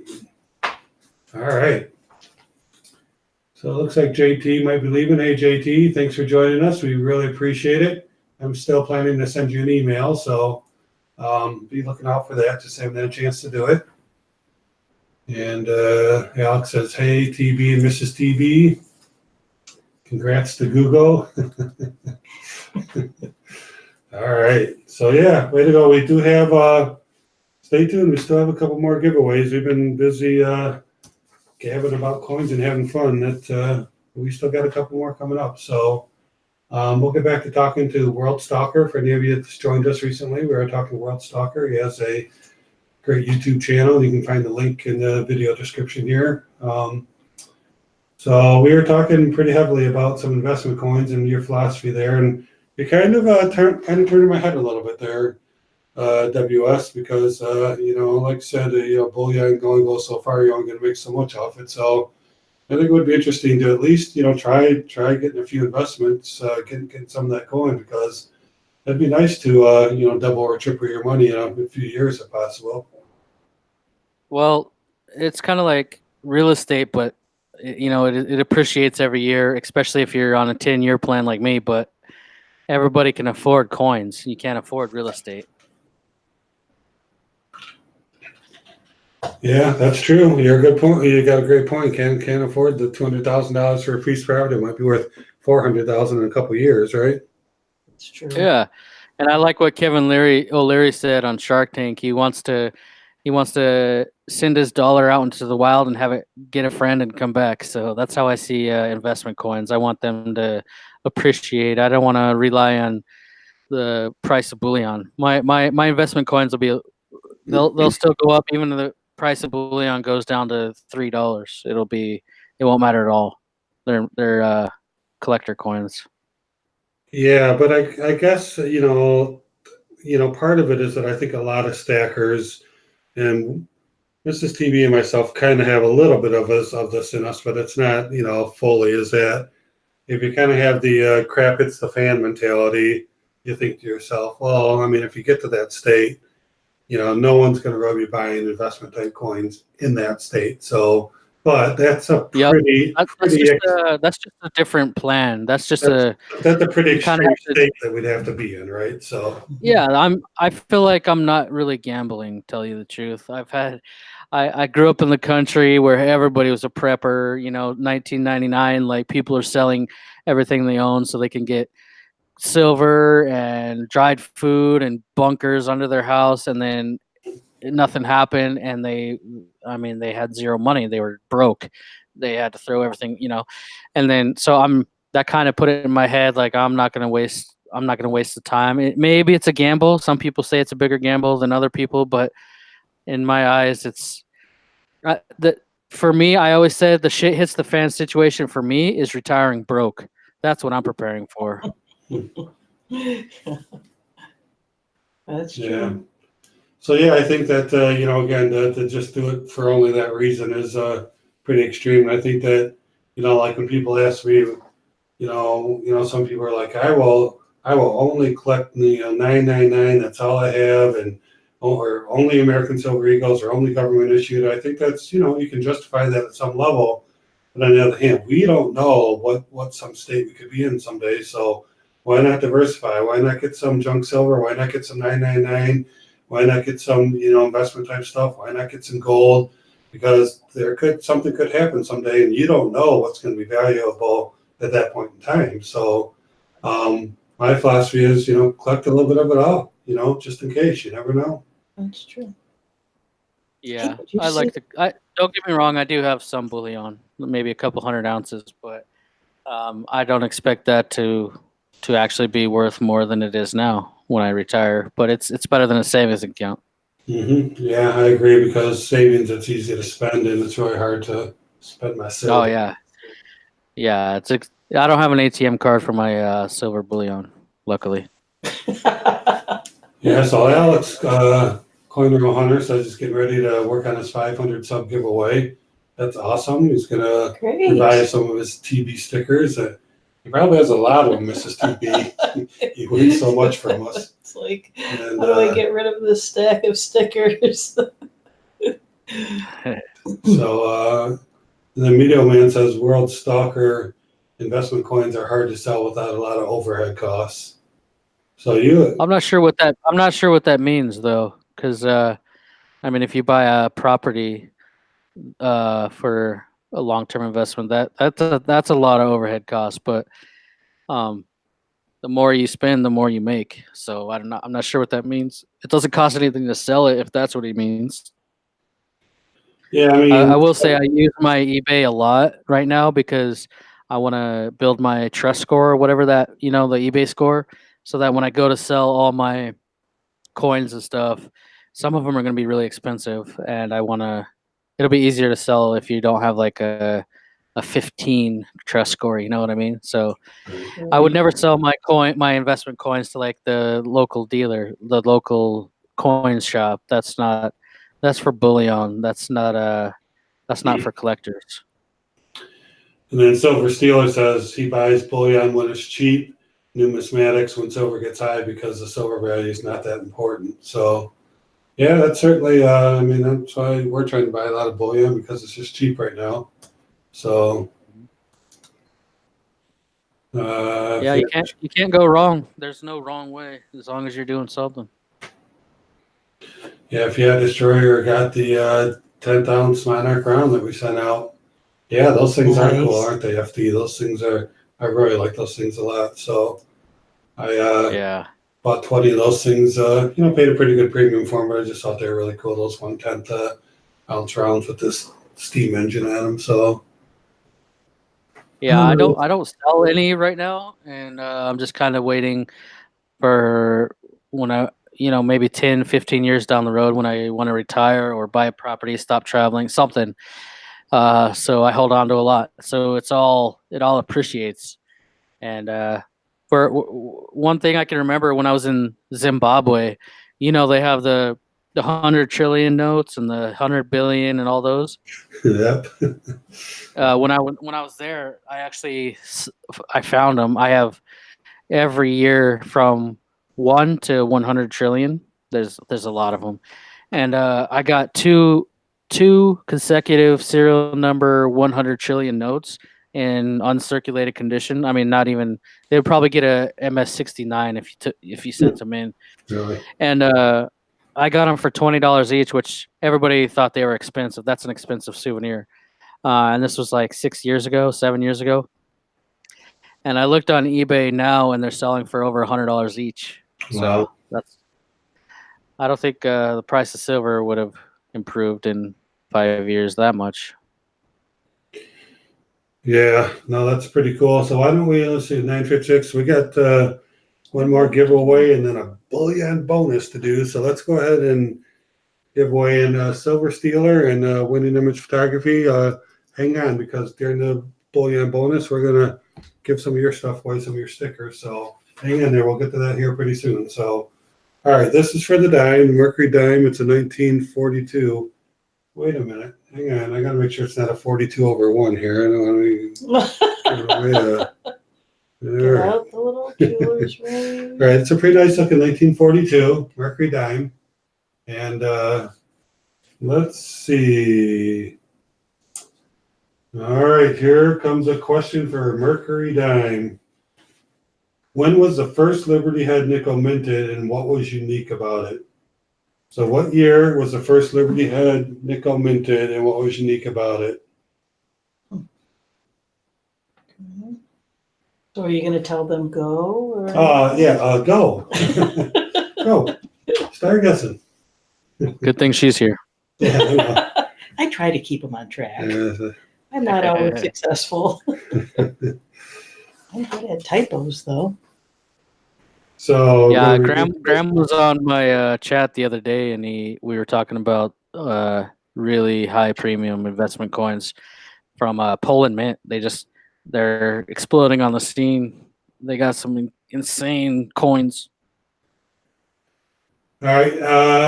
All right. So it looks like JT might be leaving. Hey, JT, thanks for joining us. We really appreciate it. I'm still planning to send you an email, so be looking out for that. Just haven't had a chance to do it. And Alex says, hey, TB and Mrs. TB. Congrats to Google. All right. So, yeah, way to go. We do have, stay tuned. We still have a couple more giveaways. We've been busy gabbing about coins and having fun. That we still got a couple more coming up. So, we'll get back to talking to World Stalker. For any of you that's joined us recently, we are talking to World Stalker. He has a great YouTube channel. You can find the link in the video description here. So we were talking pretty heavily about some investment coins and your philosophy there, and you kind of turned my head a little bit there, WS, because like I said, bullion only goes so far. You're only going to make so much off it. So I think it would be interesting to at least try getting a few investments, getting some of that coin, because it'd be nice to double or triple your money in a few years if possible. Well, it's kind of like real estate, but it appreciates every year, especially if you're on a 10-year plan like me. But everybody can afford coins. You can't afford real estate. Yeah, that's true. You're a good point. You got a great point. Can't afford the $200,000 for a piece of property. It might be worth $400,000 in a couple of years, right? That's true. Yeah, and I like what Kevin O'Leary said on Shark Tank. He wants to send his dollar out into the wild and have it get a friend and come back. So that's how I see investment coins. I want them to appreciate. I don't want to rely on the price of bullion. My investment coins will be they'll still go up even if the price of bullion goes down to $3. It won't matter at all. They're collector coins. Yeah, but I guess part of it is that I think a lot of stackers and Mrs. TV and myself kind of have a little bit of this in us, but it's not fully. Is that if you kind of have the crap hits the fan mentality, you think to yourself, well, I mean, if you get to that state, no one's going to rub you buying investment type coins in that state. So, but that's a Yep. pretty, That's just a different plan. That's just that's a pretty you kind of extreme have to. state that we'd have to be in, right? So, Yeah, I feel like I'm not really gambling, tell you the truth. I grew up in the country where everybody was a prepper, 1999, like people are selling everything they own so they can get silver and dried food and bunkers under their house, and then nothing happened, and they had zero money. They were broke. They had to throw everything, and then so that kind of put it in my head like I'm not going to waste the time. Maybe it's a gamble. Some people say it's a bigger gamble than other people, but in my eyes, it's that for me. I always said the shit hits the fan situation for me is retiring broke. That's what I'm preparing for. That's true. yeah. So yeah, I think that again, to just do it for only that reason is pretty extreme. I think that like when people ask me, some people are like, I will only collect the 999. That's all I have, and or only American Silver Eagles or only government issued. I think that's you can justify that at some level, but on the other hand, we don't know what some state we could be in someday. So why not diversify? Why not get some junk silver? Why not get some 999? Why not get some investment type stuff? Why not get some gold? Because something could happen someday, and you don't know what's going to be valuable at that point in time. So my philosophy is, collect a little bit of it all, just in case. You never know. That's true. Yeah, Did you I like see- to. Don't get me wrong. I do have some bullion, maybe a couple 100 ounces, but I don't expect that to actually be worth more than it is now when I retire. But it's better than a savings account. Yeah, I agree, because savings, it's easy to spend, and it's really hard to spend myself. Oh yeah, yeah. I don't have an ATM card for my silver bullion, luckily. Yeah, so Alex, Coinroll Hunter, says he's getting ready to work on his 500 sub giveaway. That's awesome. He's gonna Great. revive some of his TB stickers. He probably has a lot of them, Mrs. TB. He wins so much from us. It's like, And, how do I get rid of this stack of stickers? So the Medio Man says World Stalker investment coins are hard to sell without a lot of overhead costs. So I'm not sure what that means though, because if you buy a property for a long-term investment, that's a lot of overhead costs. But the more you spend, the more you make. So I'm not sure what that means. It doesn't cost anything to sell it, if that's what he means. Yeah, I mean, I will say I use my eBay a lot right now because I want to build my trust score or whatever that, the eBay score, so that when I go to sell all my coins and stuff, some of them are going to be really expensive, and it'll be easier to sell if you don't have like a 15 trust score, you know what I mean? So I would never sell my investment coins to like the local dealer, the local coin shop. That's for bullion. That's not for collectors. And then Silver Stealer says he buys bullion when it's cheap, numismatics when silver gets high, because the silver value is not that important. So yeah, that's certainly, that's why we're trying to buy a lot of bullion, because it's just cheap right now. So Yeah, you can't go wrong. There's no wrong way as long as you're doing something. Yeah, if you had Destroyer, got the 10th-ounce Monarch round that we sent out, yeah, those things are cool, aren't they, FD? Those things I really like those things a lot. So I bought 20 of those things, paid a pretty good premium for them, but I just thought they were really cool, those 1/10 ounce rounds with this steam engine on them. So yeah, I don't sell any right now, and I'm just kind of waiting for when I, maybe 10, 15 years down the road when I want to retire or buy a property, stop traveling, something. So I hold on to a lot. So it all appreciates. And for one thing I can remember when I was in Zimbabwe, they have the 100 trillion notes and the 100 billion and all those. Yep. When I was there, I found them. I have every year from 1 to 100 trillion There's a lot of them, and I got two consecutive serial number 100 trillion notes in uncirculated condition. I mean, not even they would probably get a MS-69 if you sent them in, Really? and I got them for $20 each, which everybody thought they were expensive. That's an expensive souvenir, and this was like 7 years ago. And I looked on eBay now, and they're selling for over $100 each. So Wow. I don't think the price of silver would have improved in 5 years that much. Yeah, no, that's pretty cool. So why don't we, let's see, 956, we got one more giveaway and then a bullion bonus to do. So let's go ahead and give away in Silver Stealer and Winning Image Photography. Hang on, because during the bullion bonus, we're going to give some of your stuff away, some of your stickers. So hang in there. We'll get to that here pretty soon. So, all right, this is for the dime, Mercury dime. It's a 1942. Wait a minute. Hang on. I got to make sure it's not a 42 over 1 here. I don't want to Get out the little jeweler's All ring. right, it's a pretty nice looking 1942 Mercury dime. And let's see. All right, here comes a question for Mercury dime. When was the first Liberty Head nickel minted and what was unique about it? So what year was the first Liberty Head nickel minted and what was unique about it? So are you going to tell them go? Or? Go. Go. Start guessing. Good thing she's here. Yeah, I know. I try to keep them on track. Yeah, I'm not always successful. I'm good at typos, though. so Yeah, Graham was on my chat the other day, and we were talking about really high premium investment coins from Poland Mint. They're exploding on the scene. They got some insane coins. All right,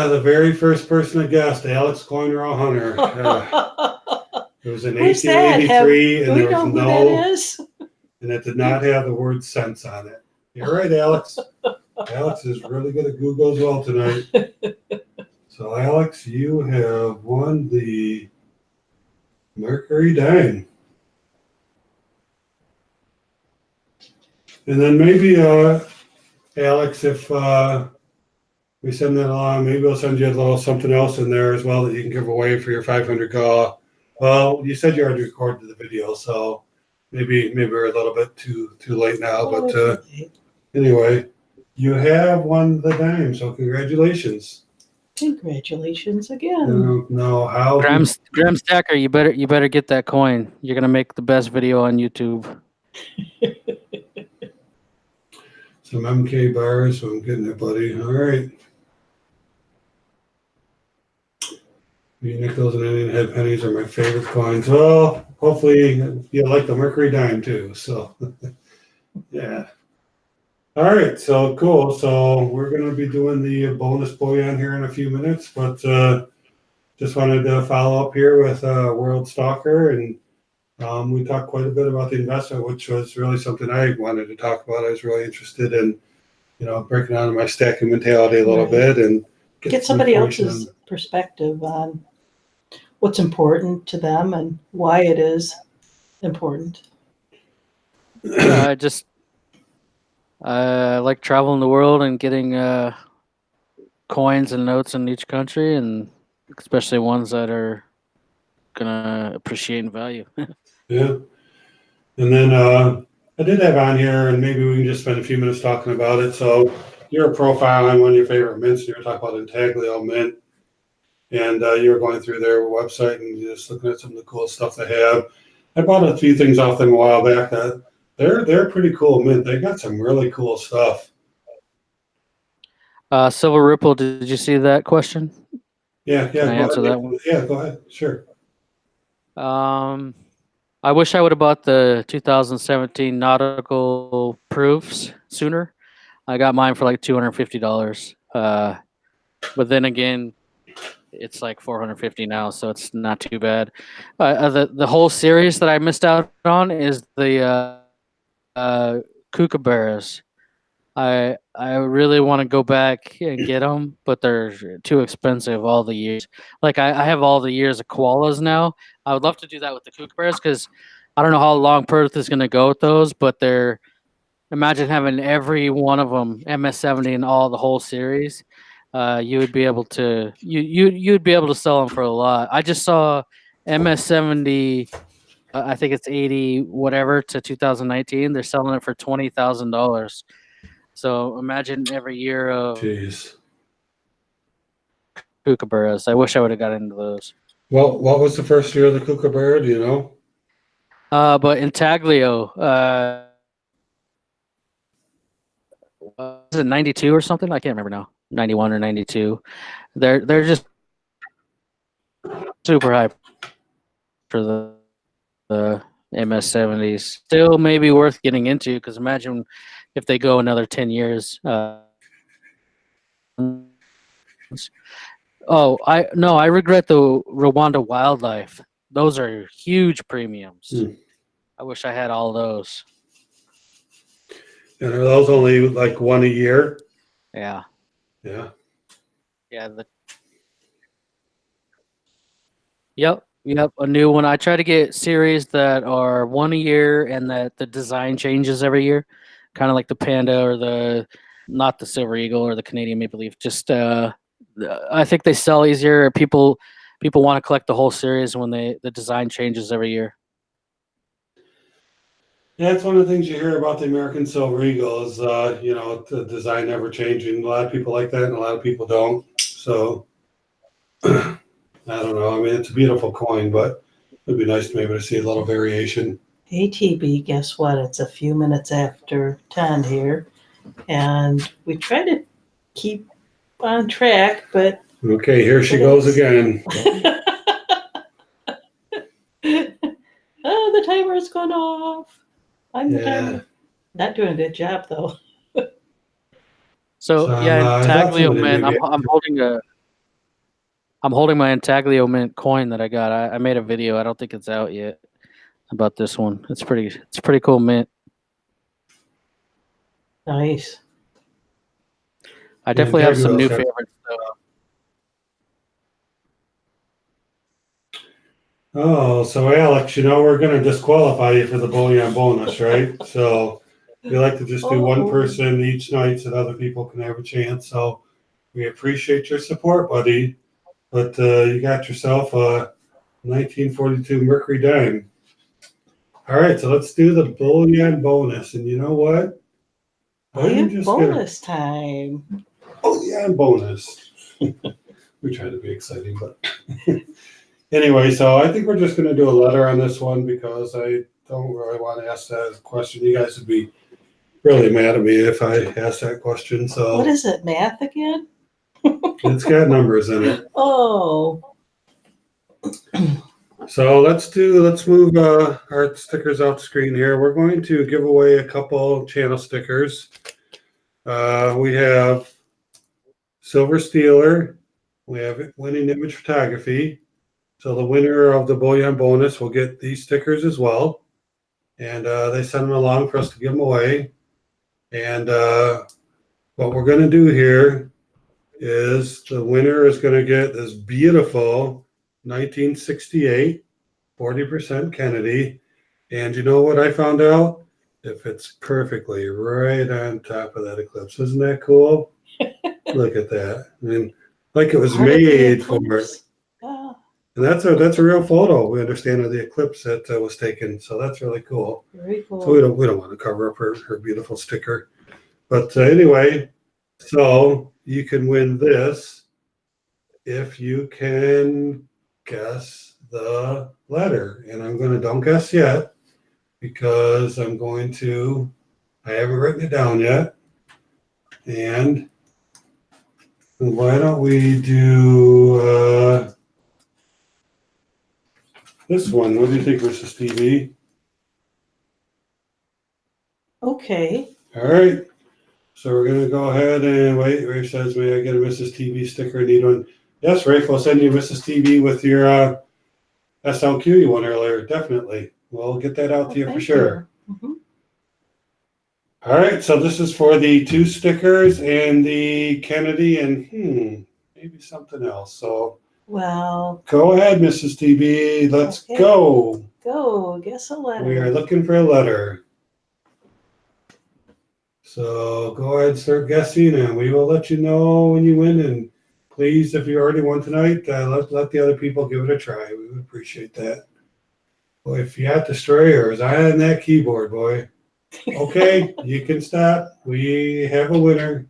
the very first person to guess, Alex Coinrow Hunter. It was in Who's that? 1883, Do and we there know was who no, that is? and it did not have the word cents on it. You're right, Alex. Alex is really good at Google as well tonight. So, Alex, you have won the Mercury dime. And then maybe, Alex, if we send that along, maybe we'll send you a little something else in there as well that you can give away for your 500 call. Well, you said you already recorded the video, so maybe we're a little bit too late now. But anyway, you have won the dime, so congratulations. Congratulations I again. don't know how. Graham Stacker, you better get that coin. You're gonna make the best video on YouTube. Some MK bars, so I'm getting it, buddy. All right. Nickels and Indian head pennies are my favorite coins. Well, hopefully you like the Mercury dime too. So, yeah. All right, so cool. So we're going to be doing the bonus bullion here in a few minutes, but just wanted to follow up here with World Stalker, and we talked quite a bit about the investment, which was really something I wanted to talk about. I was really interested in, breaking down my stacking mentality a little bit and get somebody else's perspective on what's important to them and why it is important. I like traveling the world and getting coins and notes in each country, and especially ones that are gonna appreciate in value. Yeah. And then I did have on here, and maybe we can just spend a few minutes talking about it. So you're profiling one of your favorite mints. You were talking about Intaglio Mint, and you were going through their website and just looking at some of the cool stuff they have. I bought a few things off them a while back. That they're pretty cool mint. They got some really cool stuff. Silver Ripple, did you see that question? Yeah. Can I answer that one? Yeah, go ahead. Sure. I wish I would have bought the 2017 nautical proofs sooner. I got mine for like $250. But then again, it's like $450 now, so it's not too bad. The whole series that I missed out on is the kookaburras. I really want to go back and get them, but they're too expensive all the years. Like I have all the years of koalas now. I would love to do that with the kookaburras because I don't know how long Perth is going to go with those, but they're imagine having every one of them MS-70 and all the whole series. You would be able to you'd be able to sell them for a lot. I just saw MS-70. I think it's 80 whatever to 2019. They're selling it for $20,000. So imagine every year of Jeez. kookaburras. I wish I would have got into those. Well, what was the first year of the kookaburra? Do you know? But Intaglio, was it 92 or something? I can't remember now. 91 or 92. They're just super high for the MS-70s. Still maybe worth getting into because imagine if they go another 10 years. I regret the Rwanda wildlife. Those are huge premiums. I wish I had all those. And are those only like one a year? Yeah. Yeah. Yeah. Yep. A new one. I try to get series that are one a year and that the design changes every year, kind of like the panda or not the silver eagle or the Canadian maple leaf. Just I think they sell easier. People want to collect the whole series when the design changes every year. Yeah, it's one of the things you hear about the American Silver Eagle is, the design never changing. A lot of people like that and a lot of people don't. So, I don't know. I mean, it's a beautiful coin, but it'd be nice maybe to see a little variation. ATB, guess what? It's a few minutes after 10 here, and we try to keep on track, but Okay, here she goes again. oh, the timer has gone off. I'm the Yeah. timer. Not doing a good job though. So yeah, I thought Intaglio somebody mint. maybe- I'm holding my Intaglio mint coin that I got. I made a video. I don't think it's out yet about this one. It's pretty cool mint. Nice. I definitely have some new Intaglio's got- favorites though. Oh, so Alex, we're going to disqualify you for the bullion bonus, right? So we like to just do one person each night so that other people can have a chance. So we appreciate your support, buddy. But you got yourself a 1942 Mercury dime. All right, so let's do the bullion bonus. And you know what? Bonus time. Bullion bonus. We try to be exciting, but anyway, so I think we're just going to do a letter on this one because I don't really want to ask that question. You guys would be really mad at me if I asked that question. So What is it, math again? it's got numbers in it. Oh. So let's move our stickers off the screen here. We're going to give away a couple channel stickers. We have Silver Stealer. We have Winning Image Photography. So the winner of the bullion bonus will get these stickers as well. And they send them along for us to give them away. And what we're going to do here is the winner is going to get this beautiful 1968 40% Kennedy. And you know what I found out? It fits perfectly right on top of that Eclipse. Isn't that cool? Look at that. I mean, like it was made for it. And that's a real photo. We understand of the eclipse that was taken, so that's really cool. Very cool. So we don't want to cover up her beautiful sticker, but anyway, so you can win this if you can guess the letter. And don't guess yet because I haven't written it down yet. And why don't we do this one? What do you think, Mrs. TV? Okay. All right. So we're going to go ahead and wait. Rafe says, may I get a Mrs. TV sticker? Need one? Yes, Rafe, we'll send you Mrs. TV with your SLQ you won earlier. Definitely. We'll get that out to you for sure. Mm-hmm. All right, so this is for the 2 stickers and the Kennedy and maybe something else. So Well, go ahead, Mrs. TB. Let's Okay. go. go. Guess a letter. We are looking for a letter. So go ahead and start guessing, and we will let you know when you win. And please, if you already won tonight, let the other people give it a try. We would appreciate that. Boy, if you have destroyers, I on that keyboard, boy. Okay, you can stop. We have a winner.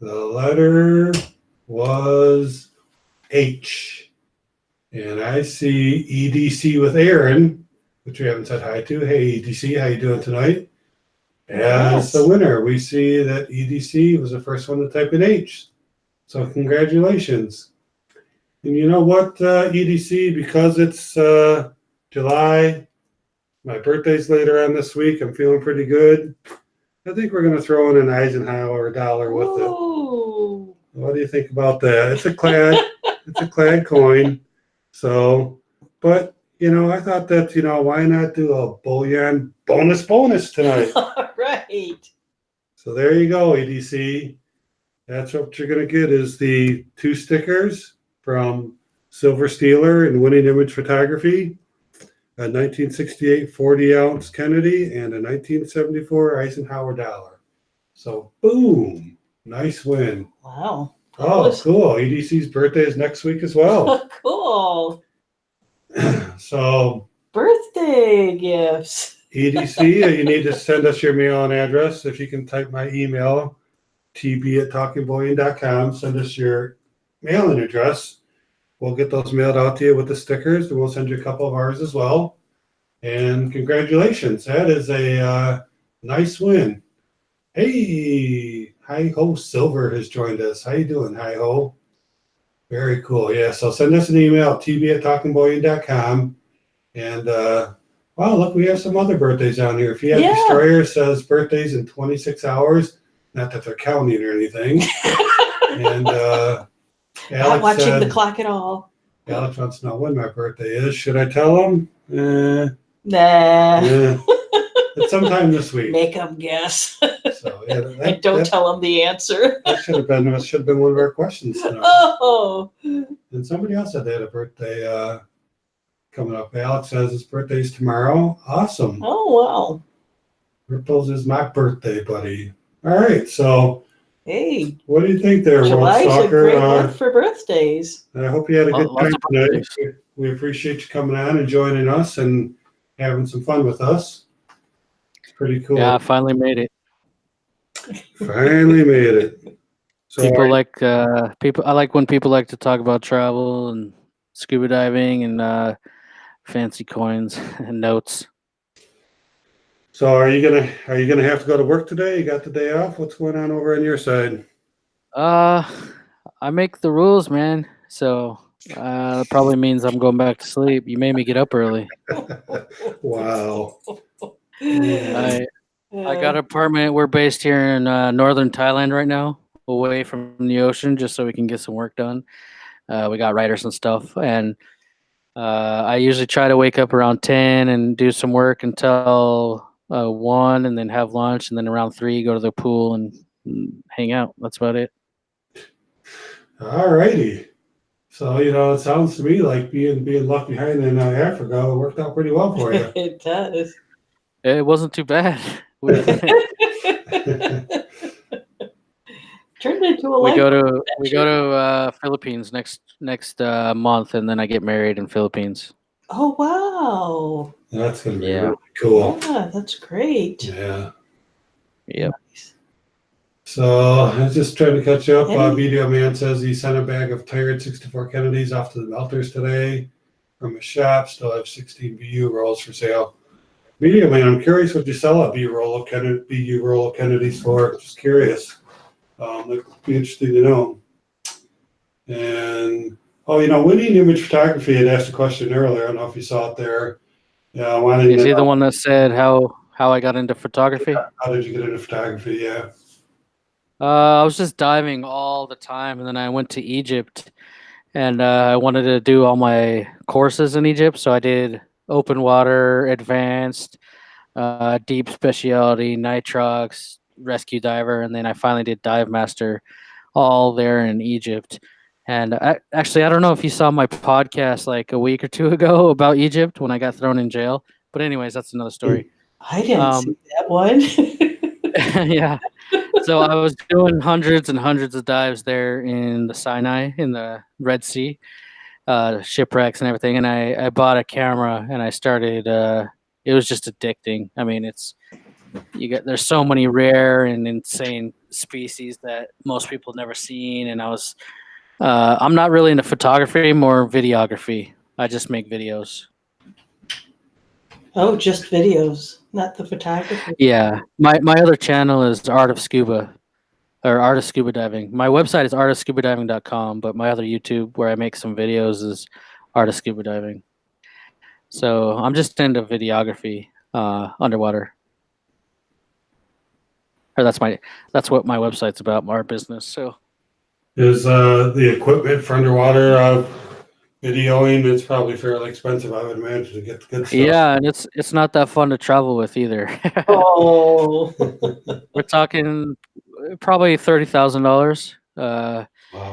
The letter was H. And I see EDC with Aaron, which we haven't said hi to. Hey, EDC, how you doing tonight? As the winner, we see that EDC was the first one to type in H. So congratulations. And you know what, EDC, because it's July, my birthday's later on this week, I'm feeling pretty good. I think we're going to throw in an Eisenhower dollar with it. Ooh. What do you think about that? It's a clad coin. So, but I thought that, why not do a bullion bonus tonight? All right. So there you go, EDC. That's what you're going to get is the 2 stickers from Silver Stealer and Winning Image Photography, a 1968 40-ounce Kennedy, and a 1974 Eisenhower dollar. So, boom. Nice win. Wow. Oh, cool. EDC's birthday is next week as well. Cool. So, Birthday gifts. EDC, you need to send us your mailing address. If you can type my email, tb@talkingbullion.com. Send us your mailing address. We'll get those mailed out to you with the stickers, and we'll send you a couple of ours as well. And congratulations. That is a nice win. Hey, Hi-Ho Silver has joined us. How you doing, Hi-Ho? Very cool. Yeah, so send us an email, tb@talkingbullion.com. And, wow, look, we have some other birthdays on here. If you have Destroyer, says birthdays in 26 hours. Not that they're counting or anything. And Not Alex watching said, the clock at all. Alex wants to know when my birthday is. Should I tell him? Nah. It's sometime this week. Make them guess. So yeah, And don't tell them the answer. that should have been one of our questions tonight. Oh. And somebody else said they had a birthday coming up. Alex says his birthday's tomorrow. Awesome. Oh, wow. Ripples is my birthday, buddy. All right, so Hey, what do you think there, World July's a Stalker? great month for birthdays. I hope you had a good Lots time of tonight. birthdays. We appreciate you coming on and joining us and having some fun with us. It's pretty cool. Yeah, I finally made it. Finally made it. So I like when people like to talk about travel and scuba diving and fancy coins and notes. So are you gonna have to go to work today? You got the day off? What's going on over on your side? I make the rules, man. So that probably means I'm going back to sleep. You made me get up early. Wow. I got an apartment. We're based here in northern Thailand right now, away from the ocean, just so we can get some work done. We got writers and stuff, and I usually try to wake up around 10 and do some work until 1, and then have lunch, and then around 3 go to the pool and hang out. That's about it. All righty. So it sounds to me like being left behind in Africa worked out pretty well for you. It does. It wasn't too bad. Turned into a We life go to adventure. Philippines next month, and then I get married in Philippines. Oh, wow. That's gonna be Yeah. really cool. Yeah, that's great. Yeah. Yep. Nice. So I was just trying to catch up. Hey. Video Man says he sent a bag of tired 64 Kennedys off to the melters today from his shop. Still have 16 BU rolls for sale. Video Man, I'm curious what you sell a BU roll of Kennedys for. Just curious. It'd be interesting to know. And Winning Image Photography had asked a question earlier. I don't know if you saw it there. Yeah, Is he the one that said how I got into photography? How did you get into photography? Yeah. I was just diving all the time, and then I went to Egypt, and I wanted to do all my courses in Egypt. So I did open water, advanced, deep specialty, nitrox, rescue diver, and then I finally did dive master, all there in Egypt. And actually, I don't know if you saw my podcast like a week or two ago about Egypt when I got thrown in jail. But anyways, that's another story. I didn't see that one. Yeah. So I was doing hundreds and hundreds of dives there in the Sinai, in the Red Sea, shipwrecks and everything. And I bought a camera and I started. It was just addicting. I mean, there's so many rare and insane species that most people never seen. And I'm not really into photography, more videography. I just make videos. Oh, just videos, not the photography. Yeah, my other channel is Art of Scuba, or Art of Scuba Diving. My website is artofscubadiving.com, but my other YouTube where I make some videos is Art of Scuba Diving. So I'm just into videography, underwater. Or that's what my website's about, our business. So Is the equipment for underwater videoing? It's probably fairly expensive, I would imagine, to get the good stuff. yeah, and it's not that fun to travel with either. Oh, We're talking probably $30,000. Wow,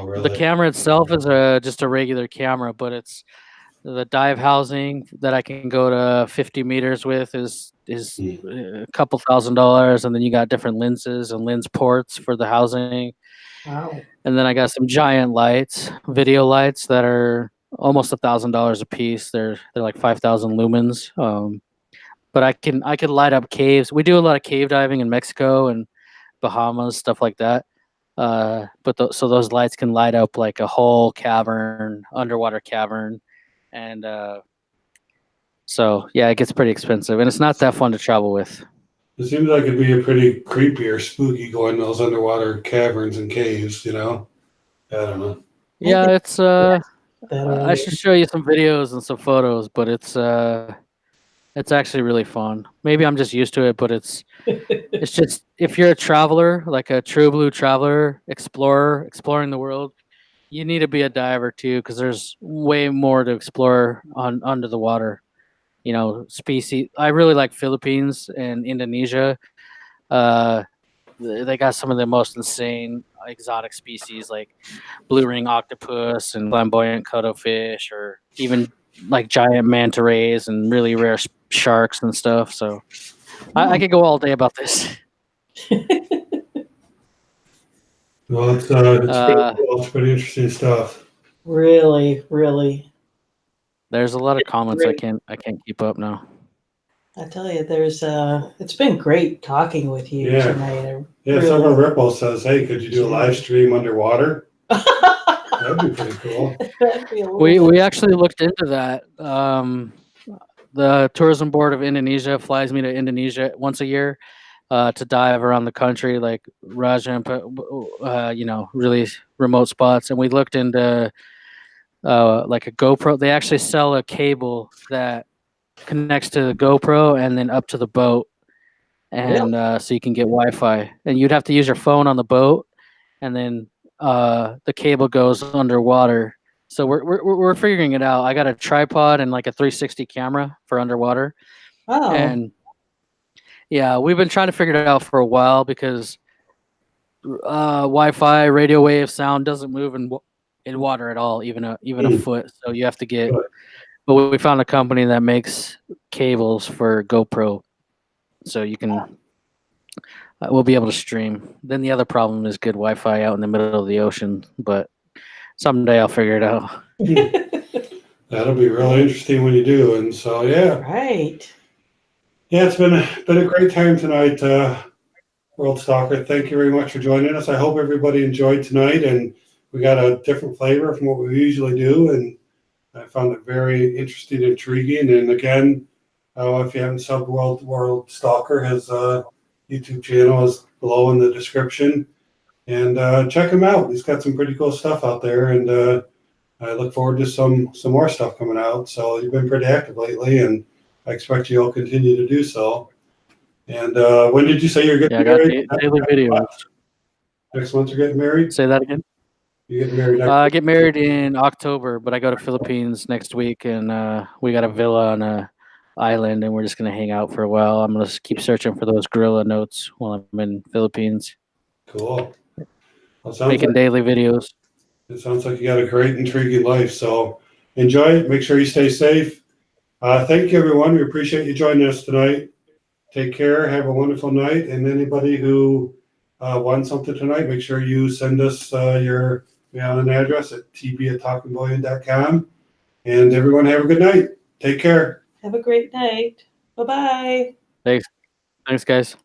really? The camera itself is just a regular camera, but it's the dive housing that I can go to 50 meters with is a couple $1,000s, and then you got different lenses and lens ports for the housing. wow. And then I got some giant lights, video lights that are almost $1,000 a piece. They're like 5,000 lumens. But I could light up caves. We do a lot of cave diving in Mexico and Bahamas, stuff like that. So those lights can light up like a whole cavern, underwater cavern, and so yeah, it gets pretty expensive, and it's not that fun to travel with. It seems like it'd be a pretty creepy or spooky going to those underwater caverns and caves, I don't know. Yeah, it's Better. I should show you some videos and some photos, but it's actually really fun. Maybe I'm just used to it, but it's just if you're a traveler, like a true blue traveler, explorer, exploring the world, you need to be a diver too, because there's way more to explore under the water. Species. I really like Philippines and Indonesia. They got some of the most insane exotic species like blue ring octopus and flamboyant cuttlefish, or even like giant manta rays and really rare sharks and stuff. So I could go all day about this. Well, it's pretty cool. It's pretty interesting stuff. Really, really. There's a lot of comments I can't keep up now. I tell you, it's been great talking with you tonight. Several Ripple says, "Hey, could you do a live stream underwater?" That'd be pretty cool. We actually looked into that. The tourism board of Indonesia flies me to Indonesia once a year to dive around the country, like Raja and really remote spots. And we looked into like a GoPro. They actually sell a cable that connects to the GoPro and then up to the boat, and so you can get Wi-Fi. And you'd have to use your phone on the boat, and then the cable goes underwater. So we're figuring it out. I got a tripod and like a 360 camera for underwater. Oh. And yeah, we've been trying to figure it out for a while because Wi-Fi, radio wave sound doesn't move in water at all, even a foot. So you have to get. But we found a company that makes cables for GoPro, so you can. We'll be able to stream. Then the other problem is good Wi-Fi out in the middle of the ocean, but someday I'll figure it out. That'll be really interesting when you do. And so, yeah. Right. Yeah, it's been a great time tonight, World Stalker. Thank you very much for joining us. I hope everybody enjoyed tonight, and we got a different flavor from what we usually do, and I found it very interesting and intriguing. And again, if you haven't subbed World Stalker, his YouTube channel is below in the description, and check him out. He's got some pretty cool stuff out there, and I look forward to some more stuff coming out. So you've been pretty active lately, and I expect you'll continue to do so. And when did you say you're getting married? Daily videos. Next month you're getting married? Say that again. You getting married next I get married in October, but I go to Philippines next week, and we got a villa on a island, and we're just gonna hang out for a while. I'm gonna keep searching for those gorilla notes while I'm in Philippines, Cool. Well, sounds making like, daily videos. it sounds like you got a great, intriguing life. So enjoy it. Make sure you stay safe. Thank you, everyone. We appreciate you joining us tonight. Take care. Have a wonderful night. And anybody who wants something tonight, make sure you send us your mailing address at tb@talkingbullion.com. And everyone have a good night. Take care. Have a great night. Bye-bye. Thanks, guys.